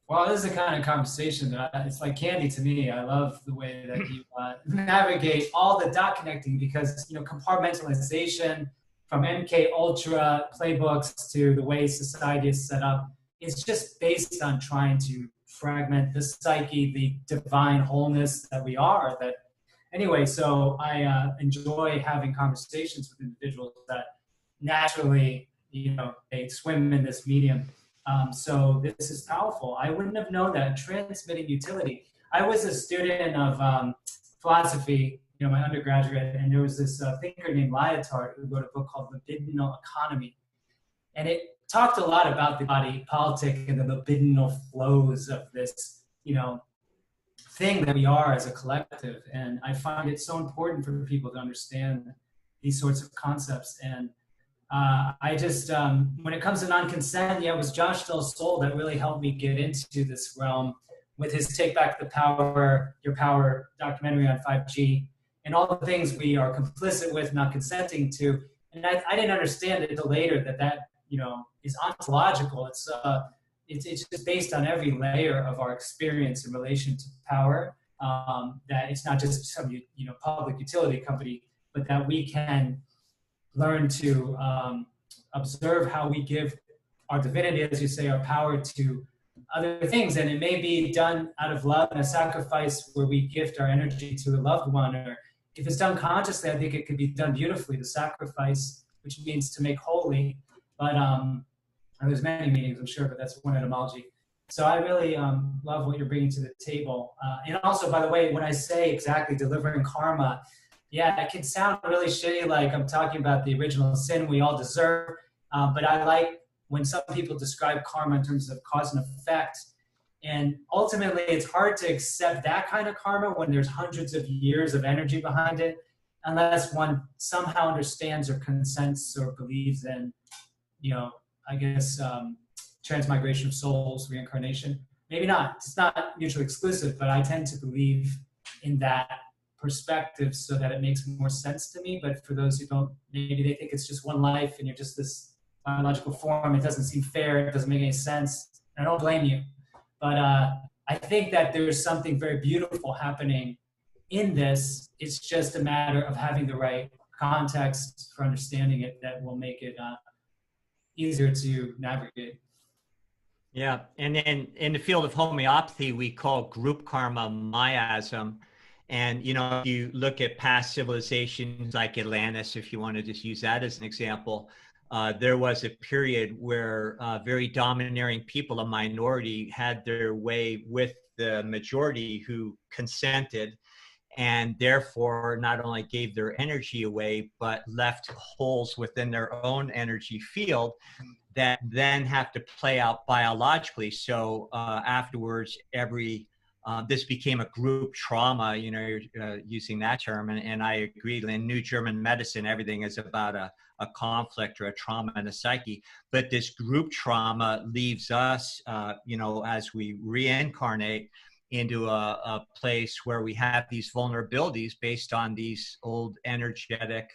Well, this is the kind of conversation that it's like candy to me. I love the way that you navigate all the dot connecting, because, you know, compartmentalization from MK Ultra playbooks to the way society is set up, it's just based on trying to fragment the psyche, the divine wholeness that we are. That anyway, so I enjoy having conversations with individuals that naturally, you know, they swim in this medium. So this is powerful. I wouldn't have known that. Transmitting utility. I was a student of philosophy, you know, my undergraduate, and there was this thinker named Lyotard who wrote a book called Libidinal Economy. And it talked a lot about the body politic and the libidinal flows of this, you know, thing that we are as a collective. And I find it so important for people to understand these sorts of concepts. And I just, when it comes to non-consent, yeah, it was Josh Del Sol that really helped me get into this realm with his Take Back the Power, Your Power documentary on 5G, and all the things we are complicit with, not consenting to. And I didn't understand it until later that, you know, is ontological. It's just based on every layer of our experience in relation to power, that it's not just some, you know, public utility company, but that we can learn to observe how we give our divinity, as you say, our power to other things. And it may be done out of love and a sacrifice where we gift our energy to a loved one, or if it's done consciously, I think it could be done beautifully, the sacrifice, which means to make holy. But there's many meanings, I'm sure, but that's one etymology. So I really love what you're bringing to the table. And also, by the way, when I say exactly delivering karma, yeah, it can sound really shitty, like I'm talking about the original sin we all deserve. But I like when some people describe karma in terms of cause and effect. And ultimately, it's hard to accept that kind of karma when there's hundreds of years of energy behind it, unless one somehow understands or consents or believes in, I guess, transmigration of souls, reincarnation. Maybe not. It's not mutually exclusive, but I tend to believe in that perspective so that it makes more sense to me. But for those who don't, maybe they think it's just one life and you're just this biological form. It doesn't seem fair. It doesn't make any sense. And I don't blame you. But I think that there's something very beautiful happening in this. It's just a matter of having the right context for understanding it that will make it easier to navigate. Yeah, and then in the field of homeopathy, we call group karma miasm. And, if you look at past civilizations like Atlantis, if you want to just use that as an example, there was a period where very domineering people, a minority, had their way with the majority who consented, and therefore not only gave their energy away, but left holes within their own energy field that then have to play out biologically. So afterwards, this became a group trauma, you're using that term. And I agree, in New German medicine, everything is about a conflict or a trauma in the psyche. But this group trauma leaves us, as we reincarnate into a place where we have these vulnerabilities based on these old energetic,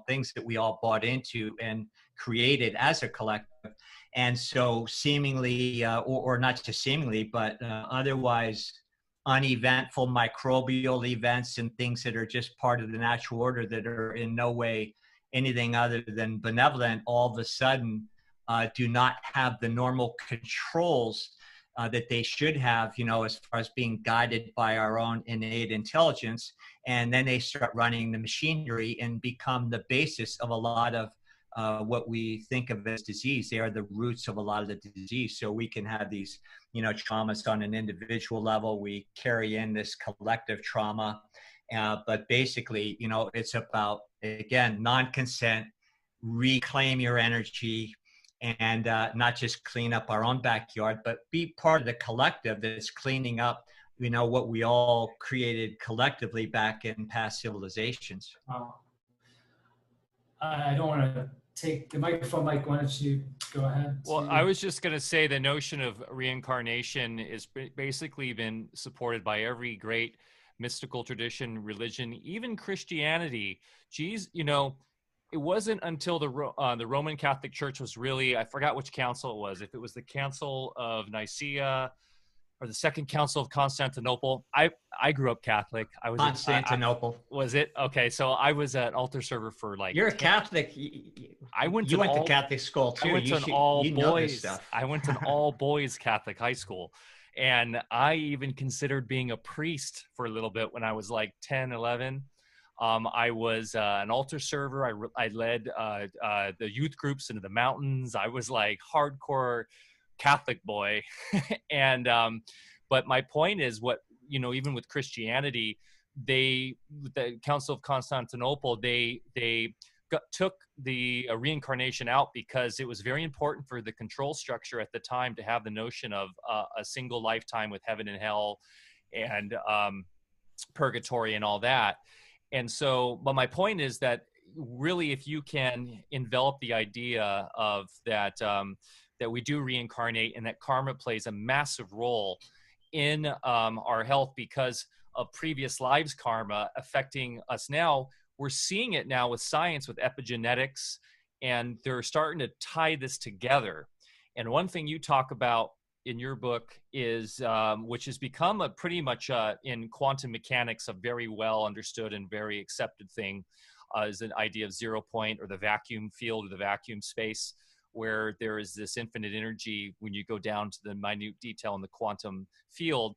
things that we all bought into and created as a collective. And so seemingly, or not just seemingly, but otherwise uneventful microbial events and things that are just part of the natural order that are in no way anything other than benevolent, all of a sudden do not have the normal controls that they should have, as far as being guided by our own innate intelligence. And then they start running the machinery and become the basis of a lot of what we think of as disease. They are the roots of a lot of the disease. So we can have these, traumas on an individual level. We carry in this collective trauma. But basically, it's about, again, non-consent, reclaim your energy, and not just clean up our own backyard, but be part of the collective that's cleaning up, what we all created collectively back in past civilizations. I don't want to take the microphone, Mike. Why don't you go ahead? Well, I was just going to say the notion of reincarnation is basically been supported by every great mystical tradition, religion, even Christianity. Geez, it wasn't until the Roman Catholic Church was really, I forgot which council it was, if it was the Council of Nicaea or the Second Council of Constantinople. I grew up Catholic. I was Constantinople. Was it? Okay, so I was an altar server for like. You're a Catholic. I went to Catholic school too. I went to an all boys. I went to an all boys Catholic high school, and I even considered being a priest for a little bit when I was like 10, 11. I was an altar server. I led the youth groups into the mountains. I was like hardcore Catholic boy. And but my point is, even with Christianity, the Council of Constantinople, they took the reincarnation out because it was very important for the control structure at the time to have the notion of a single lifetime with heaven and hell and purgatory and all that. And so, but my point is that really, if you can envelop the idea of that, that we do reincarnate and that karma plays a massive role in our health because of previous lives karma affecting us now. We're seeing it now with science, with epigenetics, and they're starting to tie this together. And one thing you talk about in your book is, which has become a pretty much in quantum mechanics, a very well understood and very accepted thing, is an idea of 0 point or the vacuum field or the vacuum space, where there is this infinite energy when you go down to the minute detail in the quantum field.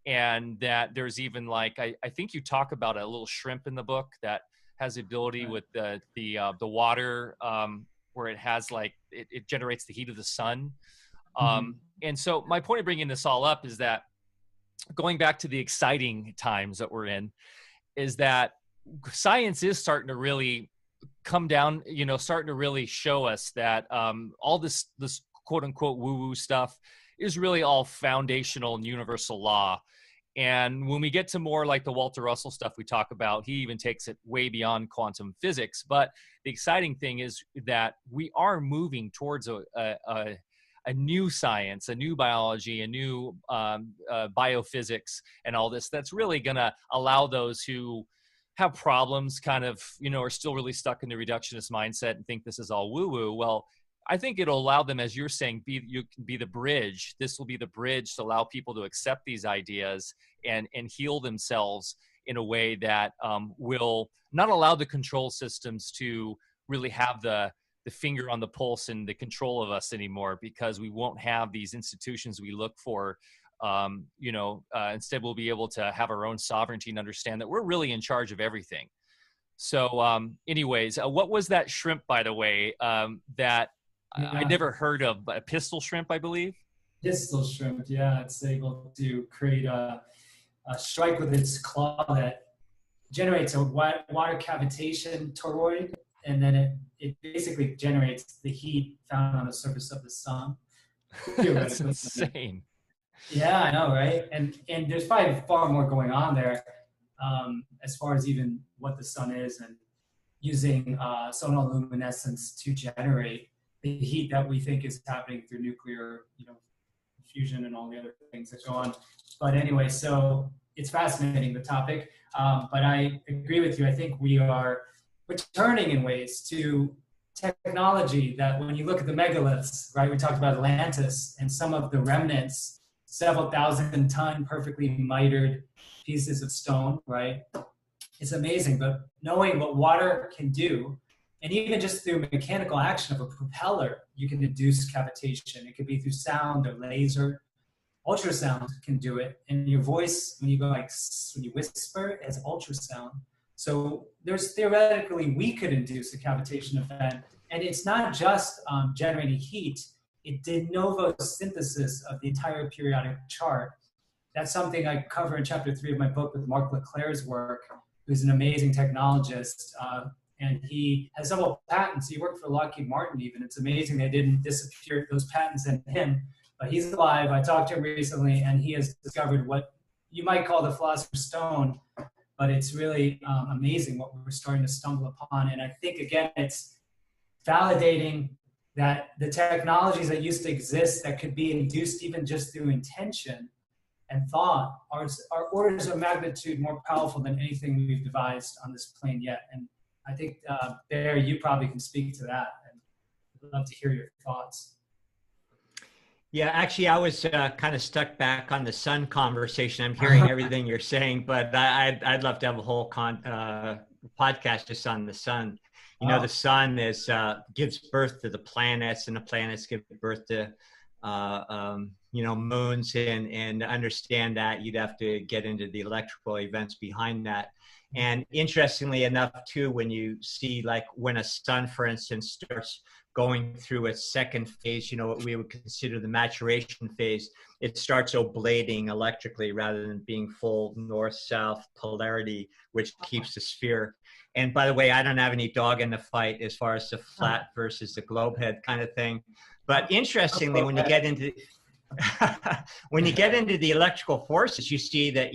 And that there's even like, I think you talk about a little shrimp in the book that has the ability with the water, where it has like, it generates the heat of the sun. And so my point of bringing this all up is that, going back to the exciting times that we're in, is that science is starting to really come down, starting to really show us that all this quote unquote woo-woo stuff is really all foundational and universal law. And when we get to more like the Walter Russell stuff we talk about, he even takes it way beyond quantum physics. But the exciting thing is that we are moving towards a new science, a new biology, a new biophysics, and all this that's really going to allow those who have problems kind of, are still really stuck in the reductionist mindset and think this is all woo-woo. Well, I think it'll allow them, as you're saying, you can be the bridge. This will be the bridge to allow people to accept these ideas and heal themselves in a way that will not allow the control systems to really have the finger on the pulse and the control of us anymore, because we won't have these institutions we look for. Instead, we'll be able to have our own sovereignty and understand that we're really in charge of everything. So anyways, what was that shrimp, by the way, that I never heard of? A pistol shrimp, I believe? Pistol shrimp, yeah. It's able to create a strike with its claw that generates a water cavitation toroid, and then it basically generates the heat found on the surface of the sun. That's insane. Yeah, I know, right? And there's probably far more going on there, as far as even what the sun is, and using sonoluminescence to generate the heat that we think is happening through nuclear, fusion and all the other things that go on. But anyway, so it's fascinating, the topic. But I agree with you. I think we're turning in ways to technology that, when you look at the megaliths, right? We talked about Atlantis and some of the remnants, several thousand ton perfectly mitered pieces of stone, right? It's amazing. But knowing what water can do, and even just through mechanical action of a propeller, you can induce cavitation. It could be through sound or laser. Ultrasound can do it. And your voice, when you whisper, it has ultrasound. So theoretically, we could induce a cavitation event. And it's not just generating heat. It de novo synthesis of the entire periodic chart. That's something I cover in chapter 3 of my book with Mark Leclerc's work, who's an amazing technologist. And he has several patents. He worked for Lockheed Martin even. It's amazing they didn't disappear those patents in him. But he's alive. I talked to him recently, and he has discovered what you might call the philosopher's stone. But it's really amazing what we're starting to stumble upon. And I think, again, it's validating that the technologies that used to exist that could be induced even just through intention and thought are orders of magnitude more powerful than anything we've devised on this plane yet. And I think, Barre, you probably can speak to that, and I'd love to hear your thoughts. Yeah, actually, I was kind of stuck back on the sun conversation. I'm hearing everything you're saying, but I'd love to have a whole podcast just on the sun. The sun gives birth to the planets, and the planets give birth to moons, and to understand that, you'd have to get into the electrical events behind that. And interestingly enough, too, when you see, like, when a sun, for instance, starts going through its second phase, what we would consider the maturation phase, it starts oblating electrically rather than being full north-south polarity, which keeps the sphere. And by the way, I don't have any dog in the fight as far as the flat versus the globe head kind of thing. But interestingly, when you get into the electrical forces, you see that,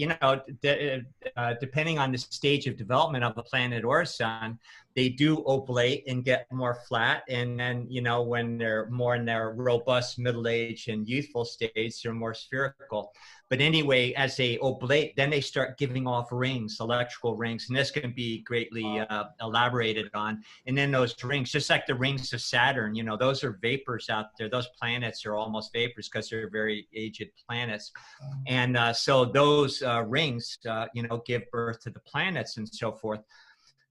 depending on the stage of development of a planet or a sun, they do oblate and get more flat. And then, when they're more in their robust middle age and youthful stage, they're more spherical. But anyway, as they oblate, then they start giving off rings, electrical rings. And this can be greatly elaborated on. And then those rings, just like the rings of Saturn, those are vapors out there. Those planets are almost vapors because they're very aged planets. And so those rings, give birth to the planets and so forth.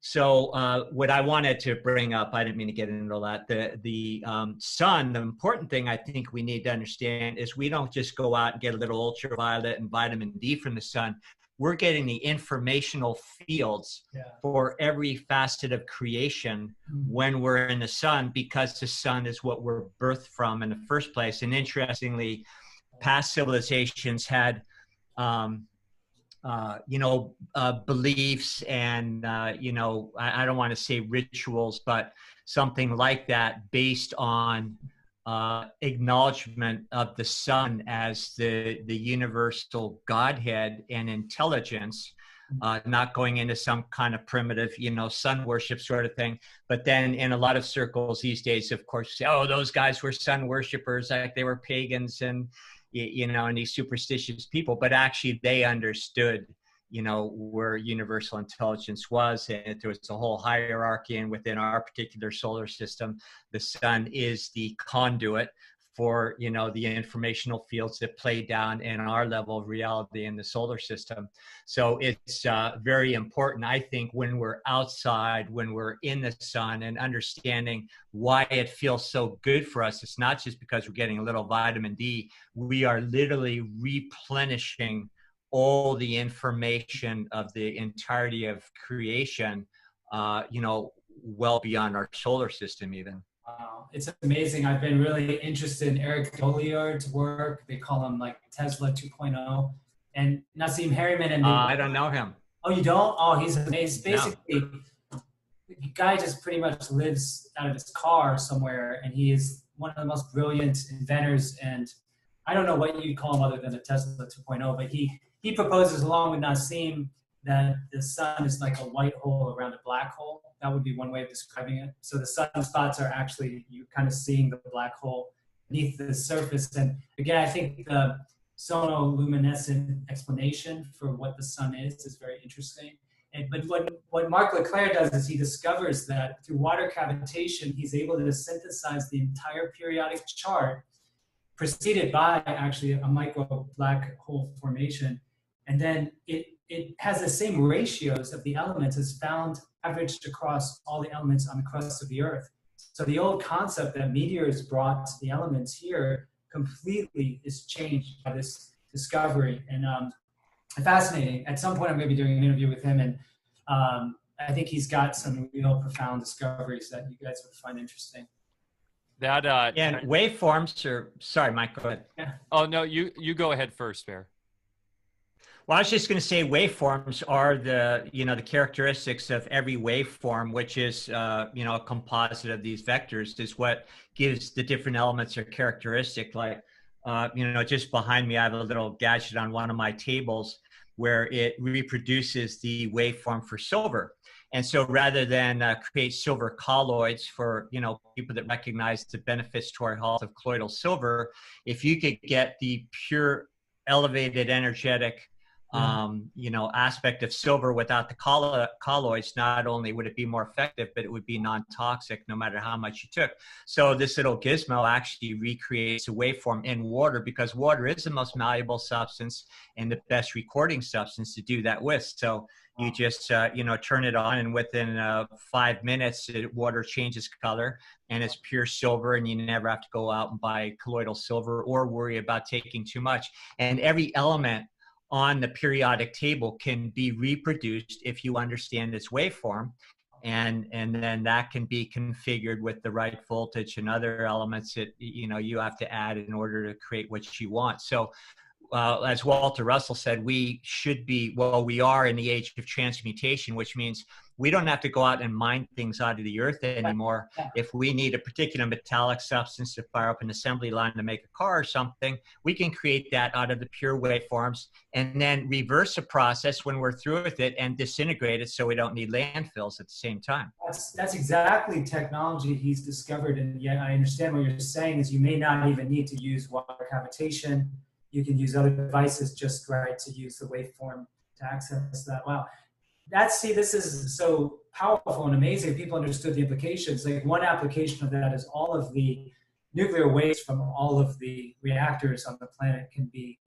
So what I wanted to bring up, I didn't mean to get into all that. The sun, the important thing I think we need to understand is we don't just go out and get a little ultraviolet and vitamin D from the sun. We're getting the informational fields for every facet of creation when we're in the sun, because the sun is what we're birthed from in the first place. And interestingly, past civilizations had beliefs and, I don't want to say rituals, but something like that based on acknowledgement of the sun as the universal Godhead and intelligence, not going into some kind of primitive, sun worship sort of thing. But then in a lot of circles these days, of course, say, oh, those guys were sun worshipers, like they were pagans and these superstitious people, but actually they understood, where universal intelligence was, and there was a whole hierarchy. And within our particular solar system, the sun is the conduit for, the informational fields that play down in our level of reality in the solar system. So it's very important, I think, when we're outside, when we're in the sun, and understanding why it feels so good for us. It's not just because we're getting a little vitamin D. We are literally replenishing all the information of the entirety of creation, well beyond our solar system even. Wow, it's amazing. I've been really interested in Eric Dolliard's work. They call him like Tesla 2.0. And Nassim Harriman and I don't know him. Oh, you don't? Oh, he's amazing. Basically, the guy just pretty much lives out of his car somewhere, and he is one of the most brilliant inventors. And I don't know what you'd call him other than a Tesla 2.0, but he proposes, along with Nassim, that the sun is like a white hole around a black hole. That would be one way of describing it. So the sunspots are actually, you kind of seeing the black hole beneath the surface. And again, I think the sonoluminescent explanation for what the sun is very interesting. But what Mark Leclerc does is he discovers that through water cavitation, he's able to synthesize the entire periodic chart, preceded by actually a micro black hole formation. And then it has the same ratios of the elements as found averaged across all the elements on the crust of the Earth. So the old concept that meteors brought the elements here completely is changed by this discovery. And fascinating. At some point, I'm going to be doing an interview with him, and I think he's got some real profound discoveries that you guys would find interesting. That and waveforms are, sorry, Mike, go ahead. Yeah. Oh no, you go ahead first, Barre. Well, I was just going to say waveforms are the characteristics of every waveform, which is, a composite of these vectors, is what gives the different elements their characteristic. Like, just behind me, I have a little gadget on one of my tables where it reproduces the waveform for silver. And so rather than create silver colloids for, people that recognize the benefits to our health of colloidal silver, if you could get the pure elevated energetic aspect of silver without the colloids, not only would it be more effective, but it would be non-toxic no matter how much you took. So this little gizmo actually recreates a waveform in water, because water is the most malleable substance and the best recording substance to do that with. So you just, turn it on, and within 5 minutes, water changes color and it's pure silver, and you never have to go out and buy colloidal silver or worry about taking too much. And every element on the periodic table can be reproduced if you understand its waveform, and then that can be configured with the right voltage and other elements that you have to add in order to create what you want. So as Walter Russell said, we are in the age of transmutation, which means we don't have to go out and mine things out of the earth anymore. If we need a particular metallic substance to fire up an assembly line to make a car or something, we can create that out of the pure waveforms and then reverse the process when we're through with it and disintegrate it so we don't need landfills at the same time. That's exactly technology he's discovered. And yet I understand what you're saying is you may not even need to use water cavitation. You can use other devices just right to use the waveform to access that. Wow. This is so powerful and amazing. People understood the implications. Like one application of that is all of the nuclear waste from all of the reactors on the planet can be,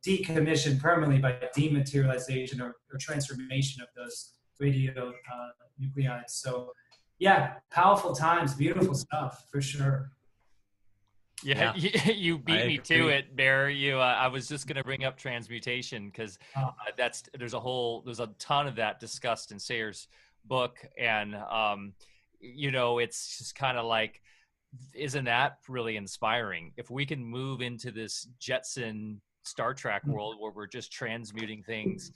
decommissioned permanently by dematerialization or transformation of those radionuclides. So yeah, powerful times, beautiful stuff for sure. Yeah, you beat me to it, Bear. I was just going to bring up transmutation because there's a ton of that discussed in Sayer's book, and it's just kind of like, isn't that really inspiring? If we can move into this Jetson Star Trek world where we're just transmuting things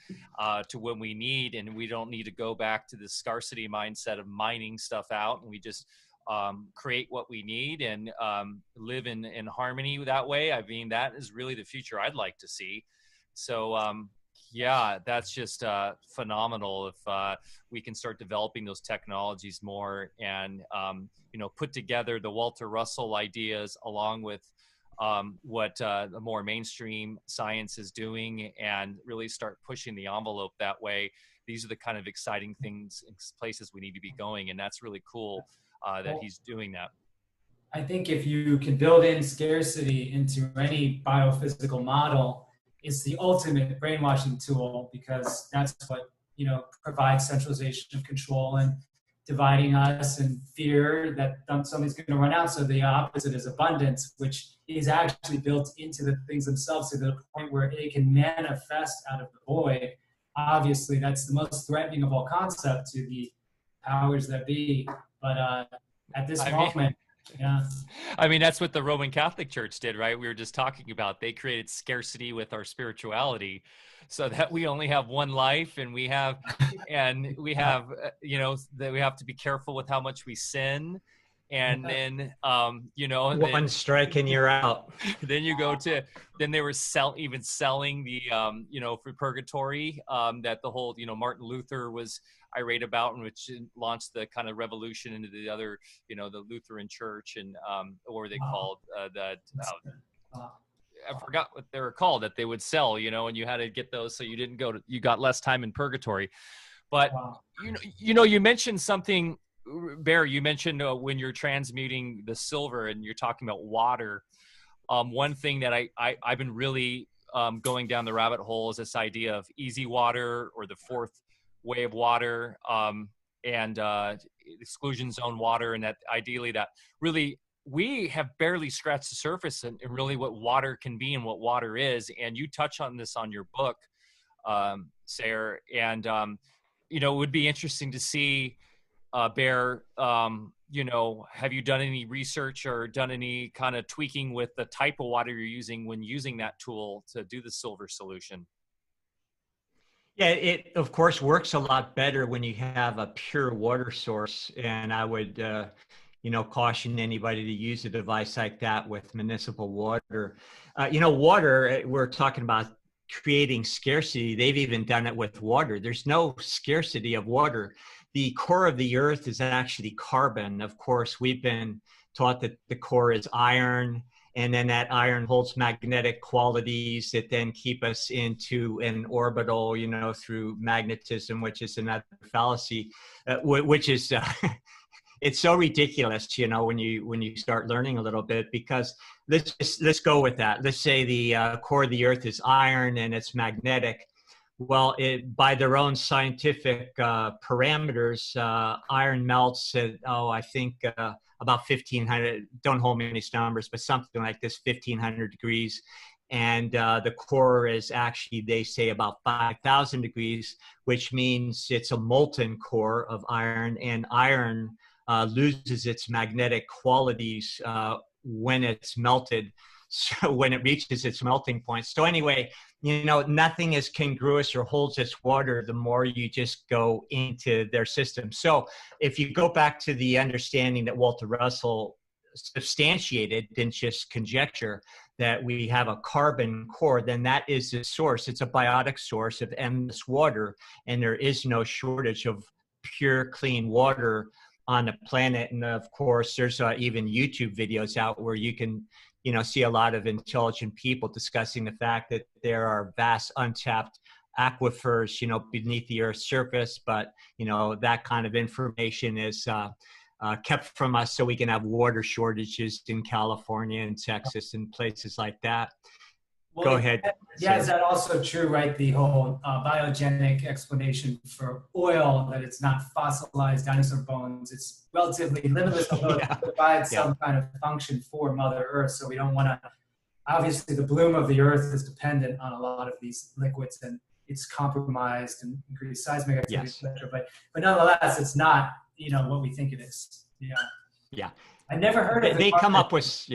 to when we need, and we don't need to go back to the scarcity mindset of mining stuff out, and we just create what we need and live in harmony that way. I mean, that is really the future I'd like to see. So yeah, that's just phenomenal if we can start developing those technologies more and put together the Walter Russell ideas along with what the more mainstream science is doing and really start pushing the envelope that way. These are the kind of exciting things and places we need to be going, and that's really cool that he's doing that. I think if you can build in scarcity into any biophysical model, it's the ultimate brainwashing tool, because that's what provides centralization of control and dividing us and fear that something's going to run out. So the opposite is abundance, which is actually built into the things themselves to the point where it can manifest out of the void. Obviously, that's the most threatening of all concepts to the powers that be. But at this moment, yeah. I mean, that's what the Roman Catholic Church did, right? We were just talking about, they created scarcity with our spirituality so that we only have one life, and we have that we have to be careful with how much we sin. And then, one strike and you're out. Then they were selling the, for purgatory, that the whole, Martin Luther was irate about, and which launched the kind of revolution into the other, the Lutheran Church, and what were they called? I forgot what they were called, that they would sell, and you had to get those so you got less time in purgatory. But, you mentioned something, Bear, you mentioned when you're transmuting the silver and you're talking about water. One thing that I've been really going down the rabbit hole is this idea of easy water, or the fourth way of water, and exclusion zone water, and that ideally that really we have barely scratched the surface and really what water can be and what water is. And you touch on this on your book, Sarah, and it would be interesting to see, Bear, have you done any research or done any kind of tweaking with the type of water you're using when using that tool to do the silver solution? Yeah, it of course works a lot better when you have a pure water source, and I would caution anybody to use a device like that with municipal water. Water, we're talking about creating scarcity. They've even done it with water. There's no scarcity of water. The core of the earth is actually carbon. Of course, we've been taught that the core is iron, and then that iron holds magnetic qualities that then keep us into an orbital, through magnetism, which is another fallacy, which is, it's so ridiculous, when you start learning a little bit, because let's go with that. Let's say the core of the earth is iron and it's magnetic. Well, by their own scientific parameters, iron melts at, I think about 1,500, don't hold me these numbers, but something like this, 1,500 degrees. And the core is actually, they say, about 5,000 degrees, which means it's a molten core of iron, and iron loses its magnetic qualities when it's melted. So when it reaches its melting point. So anyway, nothing is congruous or holds its water the more you just go into their system. So if you go back to the understanding that Walter Russell substantiated, didn't just conjecture, that we have a carbon core, then that is the source. It's a biotic source of endless water, and there is no shortage of pure, clean water on the planet. And of course, there's even YouTube videos out where you can see a lot of intelligent people discussing the fact that there are vast untapped aquifers, beneath the Earth's surface. But, that kind of information is kept from us so we can have water shortages in California and Texas and places like that. Go ahead. Yeah, is that also true, right? The whole biogenic explanation for oil, that it's not fossilized dinosaur bones. It's relatively limitless, although it provides some kind of function for Mother Earth. So we don't want to, obviously the bloom of the Earth is dependent on a lot of these liquids, and it's compromised and increased seismic activity, etc. But nonetheless, it's not, what we think it is. Yeah. I never heard of it. They come up with,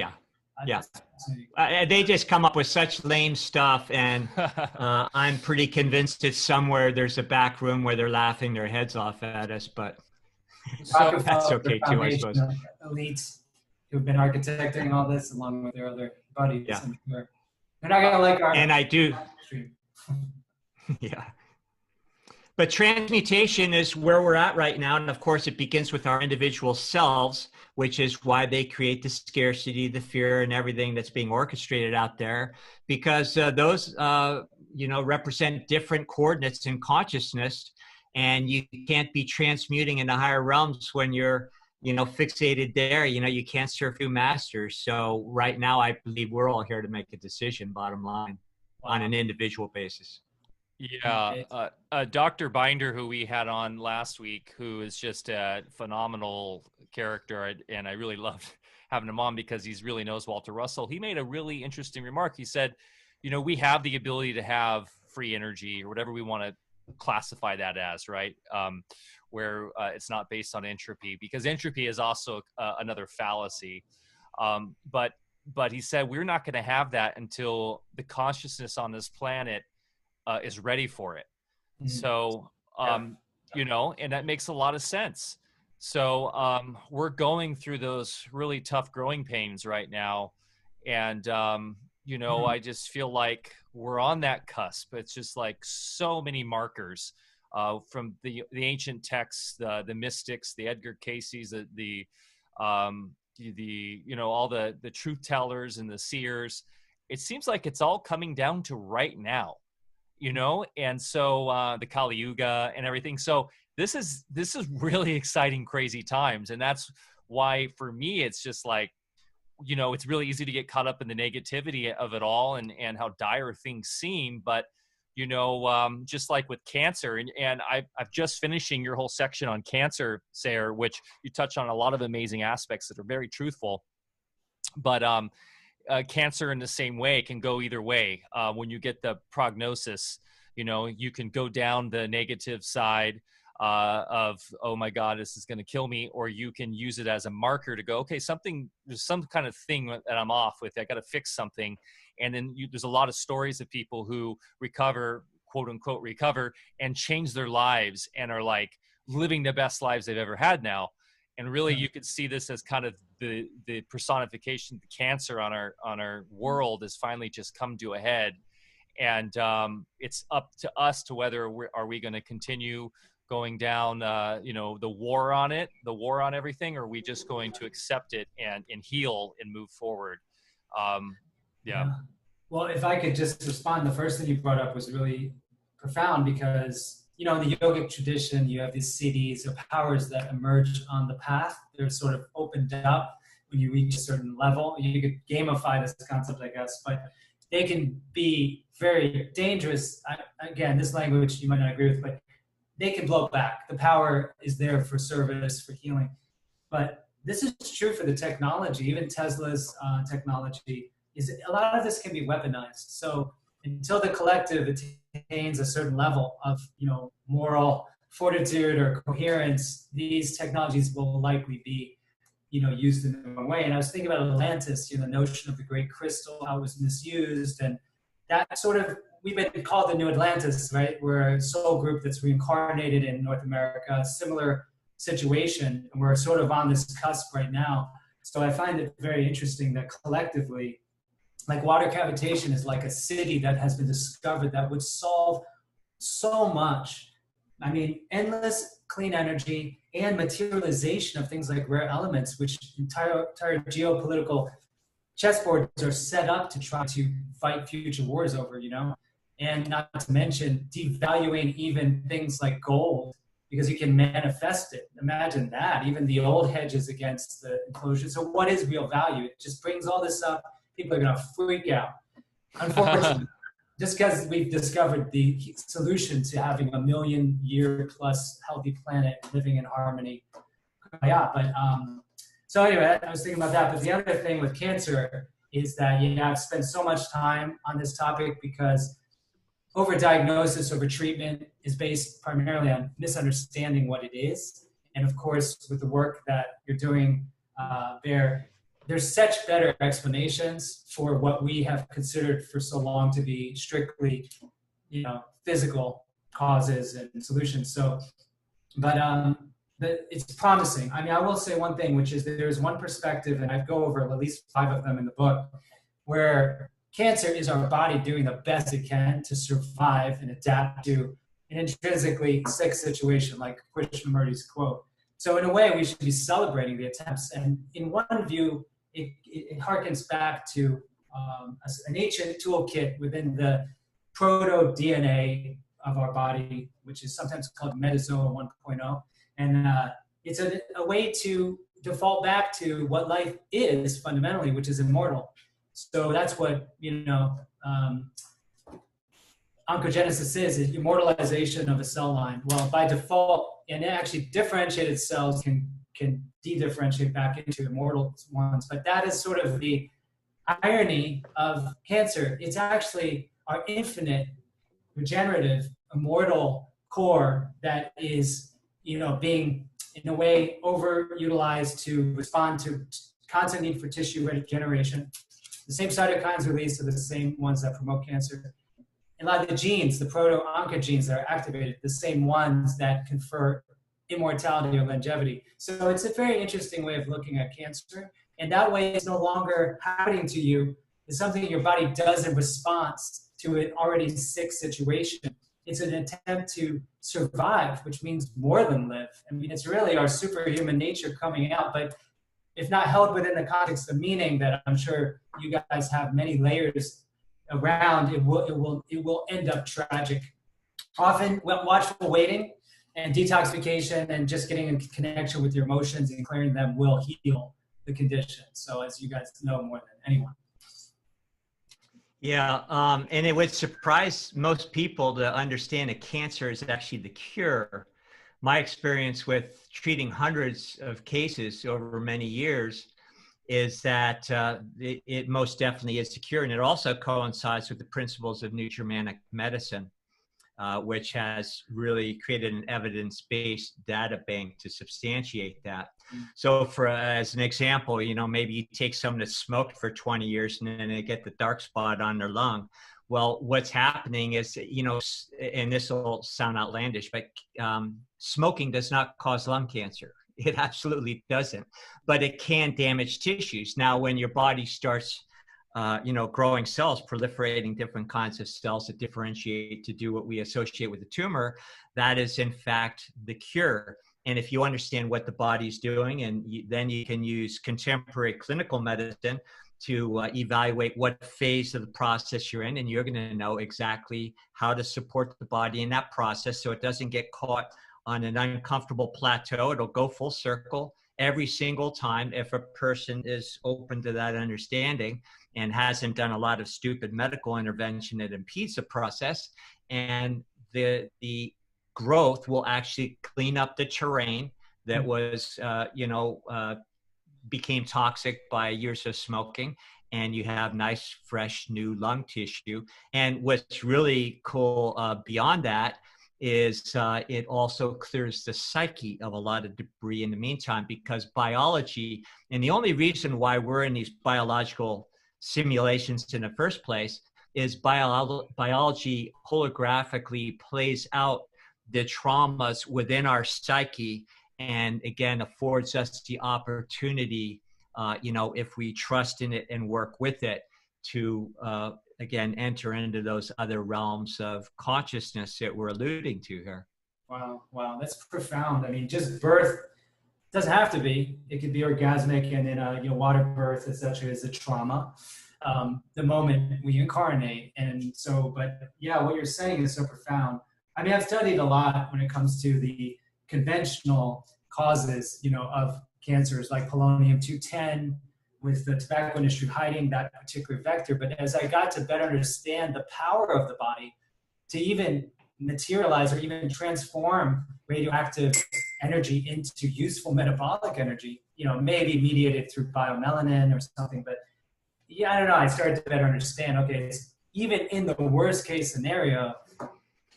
they just come up with such lame stuff, and I'm pretty convinced it's somewhere there's a back room where they're laughing their heads off at us, but so that's okay too, I suppose. Elites who've been architecting all this along with their other buddies. Yeah. They're not going to like our... And I do. Yeah. But transmutation is where we're at right now. And of course, it begins with our individual selves, which is why they create the scarcity, the fear, and everything that's being orchestrated out there, because those, represent different coordinates in consciousness, and you can't be transmuting into higher realms when you're, fixated there. You can't serve two masters. So right now, I believe we're all here to make a decision, bottom line, on an individual basis. Yeah, Dr. Binder, who we had on last week, who is just a phenomenal character, and I really loved having him on because he really knows Walter Russell. He made a really interesting remark. He said, we have the ability to have free energy, or whatever we want to classify that as, right? Where it's not based on entropy, because entropy is also another fallacy. But he said we're not going to have that until the consciousness on this planet is ready for it. So, and that makes a lot of sense. So we're going through those really tough growing pains right now. And, I just feel like we're on that cusp. It's just like so many markers from the ancient texts, the mystics, the Edgar Cayce's, all the truth tellers and the seers. It seems like it's all coming down to right now. And so the Kali Yuga and everything. So this is really exciting, crazy times. And that's why for me, it's just like, it's really easy to get caught up in the negativity of it all and how dire things seem. But, just like with cancer, and I'm just finishing your whole section on cancer, Sarah, which you touch on a lot of amazing aspects that are very truthful. But cancer in the same way can go either way. When you get the prognosis, you can go down the negative side of, oh my God, this is going to kill me, or you can use it as a marker to go, okay, there's some kind of thing that I'm off with. I got to fix something. And then there's a lot of stories of people who recover, quote unquote, recover, and change their lives and are like living the best lives they've ever had now. And really, you could see this as kind of the personification of the cancer on our world has finally just come to a head. And it's up to us to whether are we going to continue going down, the war on everything, or are we just going to accept it and heal and move forward? Yeah. Well, if I could just respond, the first thing you brought up was really profound because, in the yogic tradition, you have these siddhis or powers that emerge on the path. They're sort of opened up when you reach a certain level. You could gamify this concept, I guess, but they can be very dangerous. Again, this language you might not agree with, but they can blow back. The power is there for service, for healing. But this is true for the technology. Even Tesla's technology is a lot of this can be weaponized. So until the collective attains a certain level of, moral fortitude or coherence, these technologies will likely be, used in the wrong way. And I was thinking about Atlantis, the notion of the great crystal, how it was misused, and that sort of, we've been called the New Atlantis, right? We're a soul group that's reincarnated in North America, a similar situation, and we're sort of on this cusp right now. So I find it very interesting that collectively, like water cavitation is like a city that has been discovered that would solve so much. I mean, endless clean energy and materialization of things like rare elements, which entire geopolitical chessboards are set up to try to fight future wars over, and not to mention devaluing even things like gold because you can manifest it. Imagine that, even the old hedges against the enclosure. So what is real value? It just brings all this up. People are going to freak out. unfortunately. Just because we've discovered the solution to having a 1,000,000-year plus healthy planet living in harmony. Yeah, but so anyway, I was thinking about that. But the other thing with cancer is that, I've spent so much time on this topic because overdiagnosis, overtreatment is based primarily on misunderstanding what it is. And of course, with the work that you're doing, there's such better explanations for what we have considered for so long to be strictly, physical causes and solutions. So, but it's promising. I mean, I will say one thing, which is that there's one perspective, and I go over at least 5 of them in the book, where cancer is our body doing the best it can to survive and adapt to an intrinsically sick situation, like Krishnamurti's quote. So in a way, we should be celebrating the attempts. And in one view, it harkens back to an ancient toolkit within the proto-DNA of our body, which is sometimes called Metazoa 1.0. And it's a way to default back to what life is fundamentally, which is immortal. So that's what, oncogenesis is immortalization of a cell line. Well, by default, and actually differentiated cells can de-differentiate back into immortal ones. But that is sort of the irony of cancer. It's actually our infinite, regenerative, immortal core that is, being in a way overutilized to respond to constant need for tissue regeneration. The same cytokines released are the same ones that promote cancer. And a lot of the genes, the proto-oncogenes that are activated, the same ones that confer immortality or longevity. So it's a very interesting way of looking at cancer. And that way it's no longer happening to you. It's something your body does in response to an already sick situation. It's an attempt to survive, which means more than live. I mean, it's really our superhuman nature coming out, but if not held within the context of meaning that I'm sure you guys have many layers around, it will end up tragic. Often watchful waiting and detoxification and just getting in connection with your emotions and clearing them will heal the condition. So as you guys know more than anyone. Yeah, and it would surprise most people to understand that cancer is actually the cure. My experience with treating hundreds of cases over many years is that it most definitely is the cure. And it also coincides with the principles of nutrimanic medicine, which has really created an evidence-based data bank to substantiate that. So as an example, maybe you take someone that smoked for 20 years and then they get the dark spot on their lung. Well, what's happening is, and this will sound outlandish, but smoking does not cause lung cancer. It absolutely doesn't, but it can damage tissues. Now, when your body starts growing cells, proliferating different kinds of cells that differentiate to do what we associate with the tumor, that is in fact the cure. And if you understand what the body's doing, and then you can use contemporary clinical medicine to evaluate what phase of the process you're in, and you're going to know exactly how to support the body in that process so it doesn't get caught on an uncomfortable plateau. It'll go full circle every single time if a person is open to that understanding and hasn't done a lot of stupid medical intervention that impedes the process. And the growth will actually clean up the terrain that was, became toxic by years of smoking, and you have nice, fresh, new lung tissue. And what's really cool beyond that is it also clears the psyche of a lot of debris in the meantime, because biology, and the only reason why we're in these biological simulations in the first place is biology holographically plays out the traumas within our psyche, and again affords us the opportunity, if we trust in it and work with it, to again enter into those other realms of consciousness that we're alluding to here. Wow, that's profound. I mean, just birth doesn't have to be. It could be orgasmic, and then water birth essentially is a trauma. The moment we incarnate, and so, but yeah, what you're saying is so profound. I mean, I've studied a lot when it comes to the conventional causes, of cancers like polonium-210, with the tobacco industry hiding that particular vector. But as I got to better understand the power of the body to even materialize or even transform radioactive energy into useful metabolic energy, maybe mediated through biomelanin or something. But yeah, I don't know. I started to better understand, okay, even in the worst case scenario,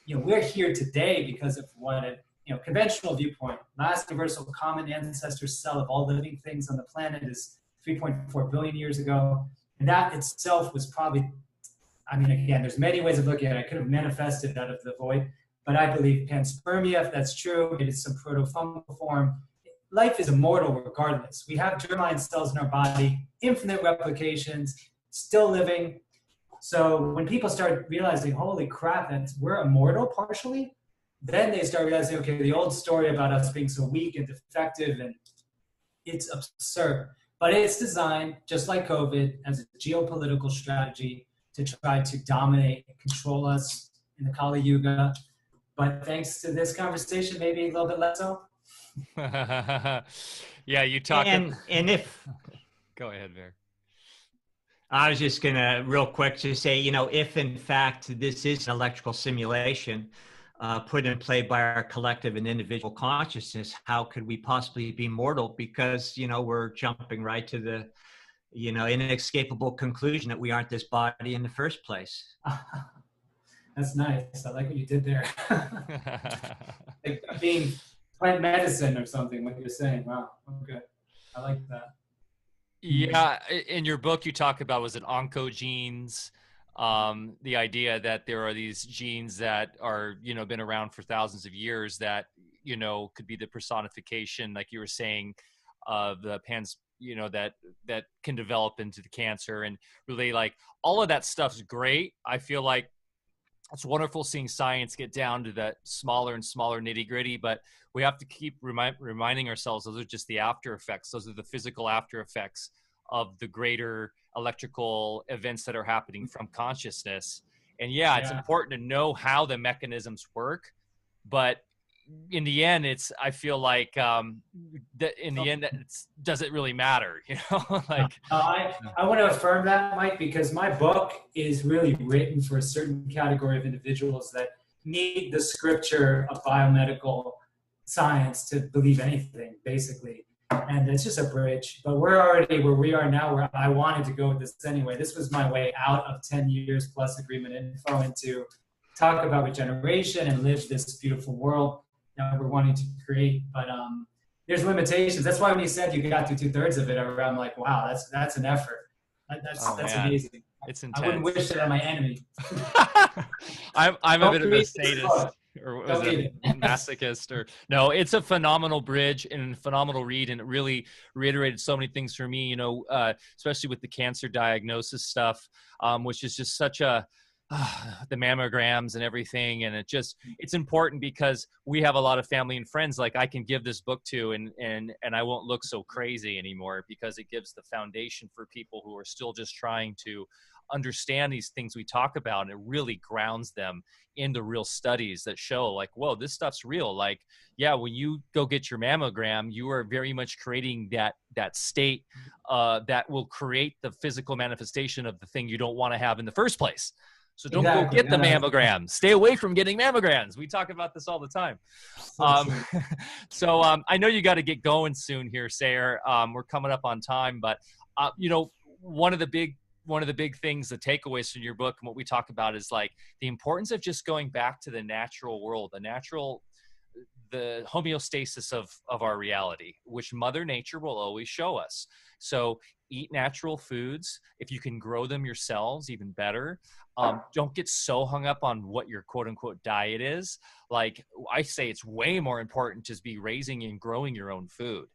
we're here today because of what conventional viewpoint. Last universal common ancestor cell of all living things on the planet is 3.4 billion years ago. And that itself was probably, again, there's many ways of looking at it. I could have manifested out of the void, but I believe panspermia, if that's true, it is some proto-fungal form. Life is immortal regardless. We have germline cells in our body, infinite replications, still living. So when people start realizing, holy crap, we're immortal partially, then they start realizing, okay, the old story about us being so weak and defective, and it's absurd. But it's designed, just like COVID, as a geopolitical strategy to try to dominate and control us in the Kali Yuga. But thanks to this conversation, maybe a little bit less so. Yeah, you talk. And if go ahead, Ver. I was just gonna real quick to say, if in fact this is an electrical simulation put in play by our collective and individual consciousness, how could we possibly be mortal? Because we're jumping right to the inescapable conclusion that we aren't this body in the first place. That's nice. I like what you did there. Like being plant medicine or something, what you're saying. Wow. Okay. I like that. Yeah. In your book, you talk about, was it oncogenes? The idea that there are these genes that are, been around for thousands of years that, could be the personification, like you were saying, of the that can develop into the cancer. And really, like, all of that stuff's great. I feel like it's wonderful seeing science get down to that smaller and smaller nitty gritty, but we have to keep reminding ourselves those are just the after effects. Those are the physical after effects of the greater electrical events that are happening from consciousness. And it's important to know how the mechanisms work, but in the end, I feel like that in the end, does it really matter? Like I want to affirm that, Mike, because my book is really written for a certain category of individuals that need the scripture of biomedical science to believe anything, basically. And it's just a bridge. But we're already where we are now, where I wanted to go with this anyway. This was my way out of 10 years plus GreenMedInfo into talk about regeneration and live this beautiful world that we're wanting to create. But there's limitations. That's why when you said you got through 2/3 of it, I'm like, wow, that's an effort. That's amazing. It's intense. I wouldn't wish it on my enemy. I'm a bit of a sadist, or was it masochist, or no? It's a phenomenal bridge and a phenomenal read, and it really reiterated so many things for me. Especially with the cancer diagnosis stuff, which is just such a the mammograms and everything, and it's important because we have a lot of family and friends like I can give this book to, and I won't look so crazy anymore, because it gives the foundation for people who are still just trying to understand these things we talk about, and it really grounds them into real studies that show, like, whoa, this stuff's real. Like, when you go get your mammogram, you are very much creating that state that will create the physical manifestation of the thing you don't want to have in the first place. So don't go get the mammogram. Stay away from getting mammograms. We talk about this all the time. So I know you got to get going soon here, Sayer. We're coming up on time, but one of the big things, the takeaways from your book and what we talk about is like the importance of just going back to the natural world, the homeostasis of our reality, which Mother Nature will always show us. So eat natural foods. If you can grow them yourselves, even better. Don't get so hung up on what your quote unquote diet is. Like I say, it's way more important to be raising and growing your own food.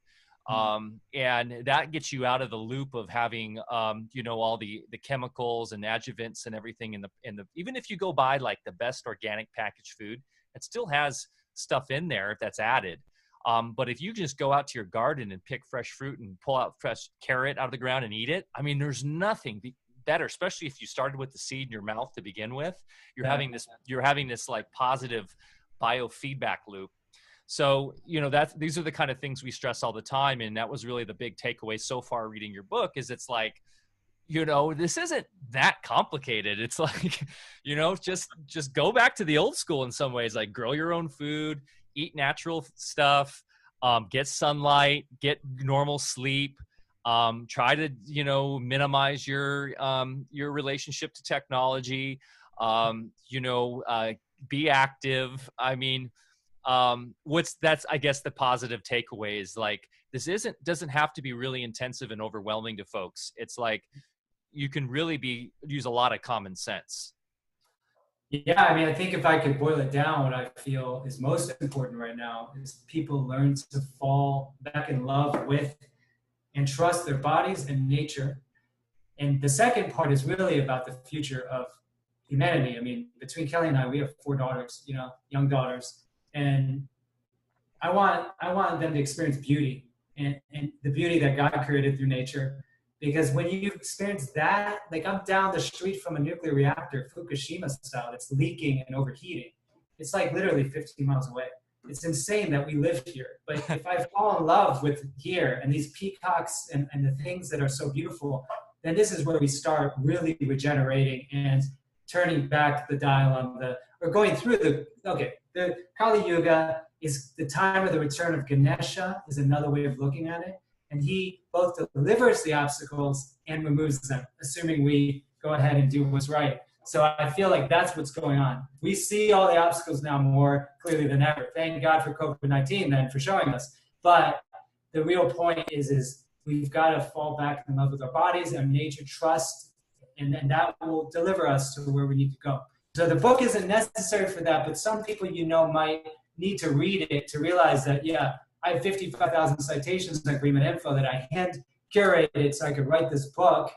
And that gets you out of the loop of having, all the chemicals and adjuvants and everything in the, even if you go buy like the best organic packaged food, it still has stuff in there if that's added. But if you just go out to your garden and pick fresh fruit and pull out fresh carrot out of the ground and eat it, there's nothing better, especially if you started with the seed in your mouth to begin with. You're having this like positive biofeedback loop. So, these are the kind of things we stress all the time. And that was really the big takeaway so far reading your book is it's like, this isn't that complicated. It's like, just go back to the old school in some ways, like grow your own food, eat natural stuff, get sunlight, get normal sleep, try to, minimize your relationship to technology, be active. I mean, that's I guess the positive takeaway is like this doesn't have to be really intensive and overwhelming to folks. It's like you can really use a lot of common sense. Yeah, I mean, I think if I could boil it down, what I feel is most important right now is people learn to fall back in love with and trust their bodies and nature. And the second part is really about the future of humanity. I mean, between Kelly and I, we have 4 daughters, young daughters, and I want them to experience beauty and the beauty that God created through nature. Because when you experience that, like I'm down the street from a nuclear reactor, Fukushima style, it's leaking and overheating. It's like literally 15 miles away. It's insane that we live here. But if I fall in love with here and these peacocks and the things that are so beautiful, then this is where we start really regenerating and turning back the dial on or going through the Kali Yuga is the time of the return of Ganesha is another way of looking at it. And he both delivers the obstacles and removes them, assuming we go ahead and do what's right. So I feel like that's what's going on. We see all the obstacles now more clearly than ever. Thank God for COVID-19 then for showing us. But the real point is we've got to fall back in love with our bodies and nature, trust, and that will deliver us to where we need to go. So the book isn't necessary for that, but some people might need to read it to realize that, I have 55,000 citations on GreenMedInfo that I hand curated so I could write this book.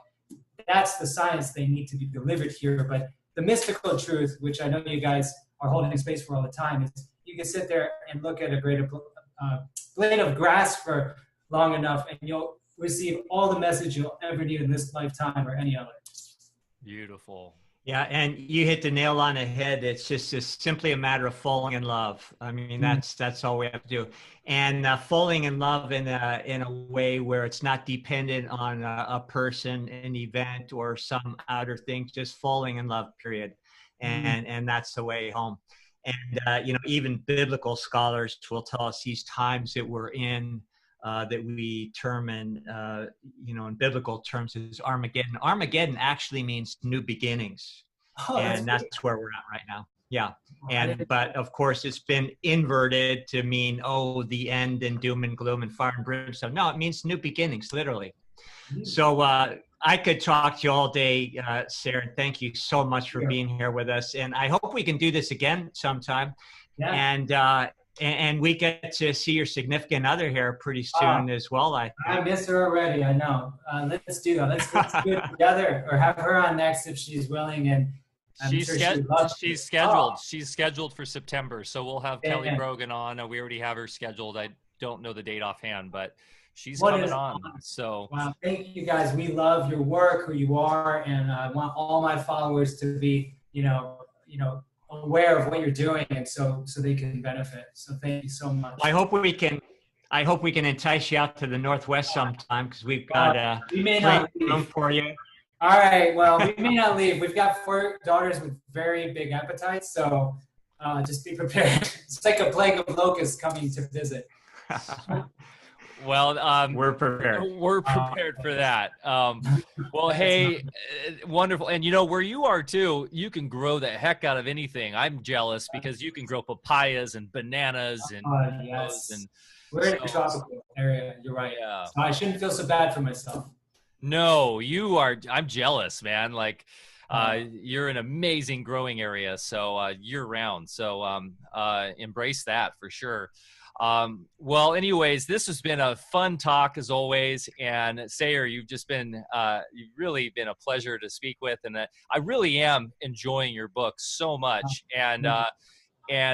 That's the science they need to be delivered here. But the mystical truth, which I know you guys are holding space for all the time, is you can sit there and look at a blade of grass for long enough and you'll receive all the message you'll ever need in this lifetime or any other. Beautiful. Yeah, and you hit the nail on the head. It's just simply a matter of falling in love. I mean, that's all we have to do, and falling in love in a way where it's not dependent on a person, an event, or some outer thing. Just falling in love, period, and that's the way home. And even biblical scholars will tell us these times that we're in. That we term in biblical terms is Armageddon. Armageddon actually means new beginnings. And that's where we're at right now. Yeah. But of course it's been inverted to mean, the end and doom and gloom and fire and brimstone. No, it means new beginnings, literally. So I could talk to you all day, Sarah, and thank you so much for being here with us. And I hope we can do this again sometime. Yeah. And we get to see your significant other here pretty soon as well. I miss her already. I know. Let's do that. Let's do it together, or have her on next if she's willing. And she's scheduled. She's scheduled for September, so we'll have Kelly Brogan on. We already have her scheduled. I don't know the date offhand, but she's coming on. So wow, thank you guys. We love your work, who you are, and I want all my followers to be, aware of what you're doing, and so they can benefit. So thank you so much. I hope we can entice you out to the Northwest sometime, because we've got we may not room for you. All right. Well, we may not leave. We've got 4 daughters with very big appetites, so just be prepared. It's like a plague of locusts coming to visit. Well, we're prepared. We're prepared for that. Well, hey, wonderful. And where you are too, you can grow the heck out of anything. I'm jealous because you can grow papayas and bananas and yes. And we're in a tropical area. You're right. Yeah. So I shouldn't feel so bad for myself. No, you are. I'm jealous, man. Like, you're an amazing growing area, so year round. So embrace that for sure. Well, anyways, this has been a fun talk as always. And Sayer, you've really been a pleasure to speak with. And I really am enjoying your book so much. And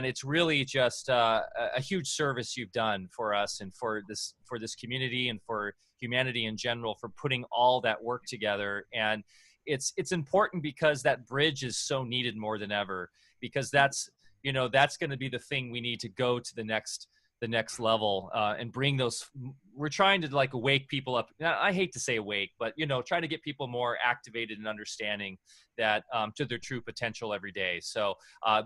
it's really just a huge service you've done for us and for this community and for humanity in general, for putting all that work together. And it's important because that bridge is so needed more than ever, because that's going to be the thing we need to go to the next the next level and bring those. We're trying to like wake people up. I hate to say awake, but try to get people more activated and understanding that to their true potential every day. So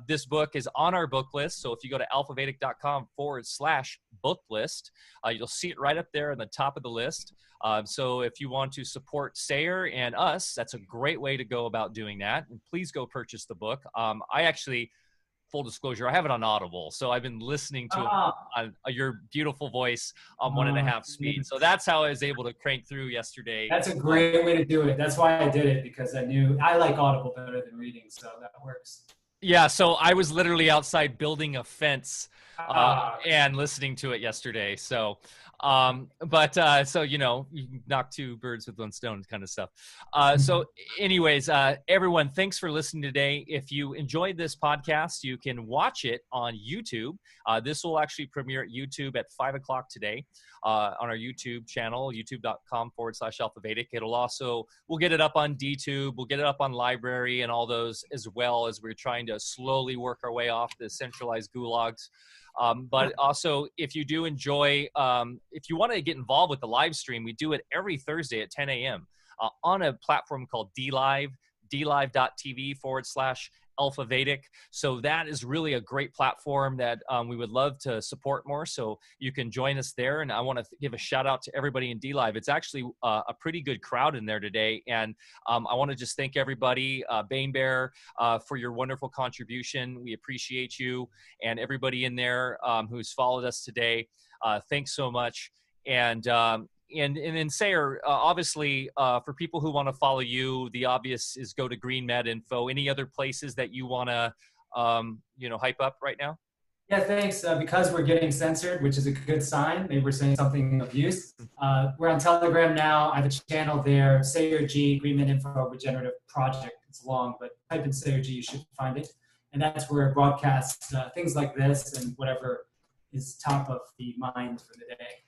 this book is on our book list. So if you go to alphavedic.com/book list, you'll see it right up there on the top of the list. So if you want to support Sayer and us, that's a great way to go about doing that. And please go purchase the book. I actually, full disclosure, I have it on Audible. So I've been listening to it on your beautiful voice on 1.5 speed. So that's how I was able to crank through yesterday. That's a great way to do it. That's why I did it, because I knew I like Audible better than reading. So that works. Yeah. So I was literally outside building a fence and listening to it yesterday. So, so, you can knock two birds with one stone kind of stuff. So anyways, everyone, thanks for listening today. If you enjoyed this podcast, you can watch it on YouTube. This will actually premiere at YouTube at 5:00 today on our YouTube channel, youtube.com/AlphaVedic. We'll get it up on DTube. We'll get it up on Library and all those, as well as we're trying to slowly work our way off the centralized gulags. But also, if you do enjoy, if you want to get involved with the live stream, we do it every Thursday at 10 a.m. On a platform called DLive, dlive.tv/AlphaVedic. So that is really a great platform that we would love to support more. So you can join us there. And I want to give a shout out to everybody in DLive. It's actually a pretty good crowd in there today. And I want to just thank everybody, Bane Bear, for your wonderful contribution. We appreciate you, and everybody in there who's followed us today. Thanks so much. And then Sayer, obviously, for people who want to follow you, the obvious is go to GreenMedInfo. Any other places that you want to, hype up right now? Yeah, thanks. Because we're getting censored, which is a good sign. Maybe we're saying something of use. We're on Telegram now. I have a channel there, Sayer G, GreenMedInfo Regenerative Project. It's long, but type in Sayer G, you should find it. And that's where I broadcast things like this and whatever is top of the mind for the day.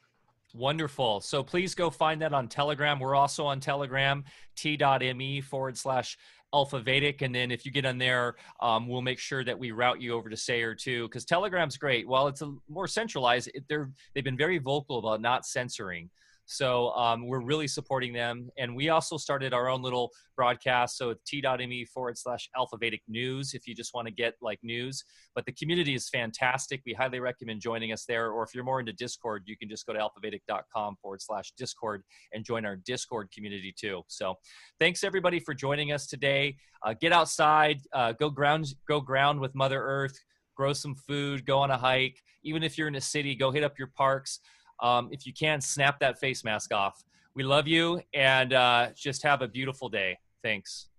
Wonderful. So please go find that on Telegram. We're also on Telegram, t.me/AlphaVedic. And then if you get on there, we'll make sure that we route you over to Sayer too, because Telegram's great. While it's more centralized, they've been very vocal about not censoring. So we're really supporting them. And we also started our own little broadcast. So t.me/AlphaVedic news, if you just want to get like news. But the community is fantastic. We highly recommend joining us there. Or if you're more into Discord, you can just go to alphavedic.com/Discord and join our Discord community too. So thanks everybody for joining us today. Get outside, go ground with Mother Earth, grow some food, go on a hike. Even if you're in a city, go hit up your parks. If you can, snap that face mask off. We love you, and just have a beautiful day. Thanks.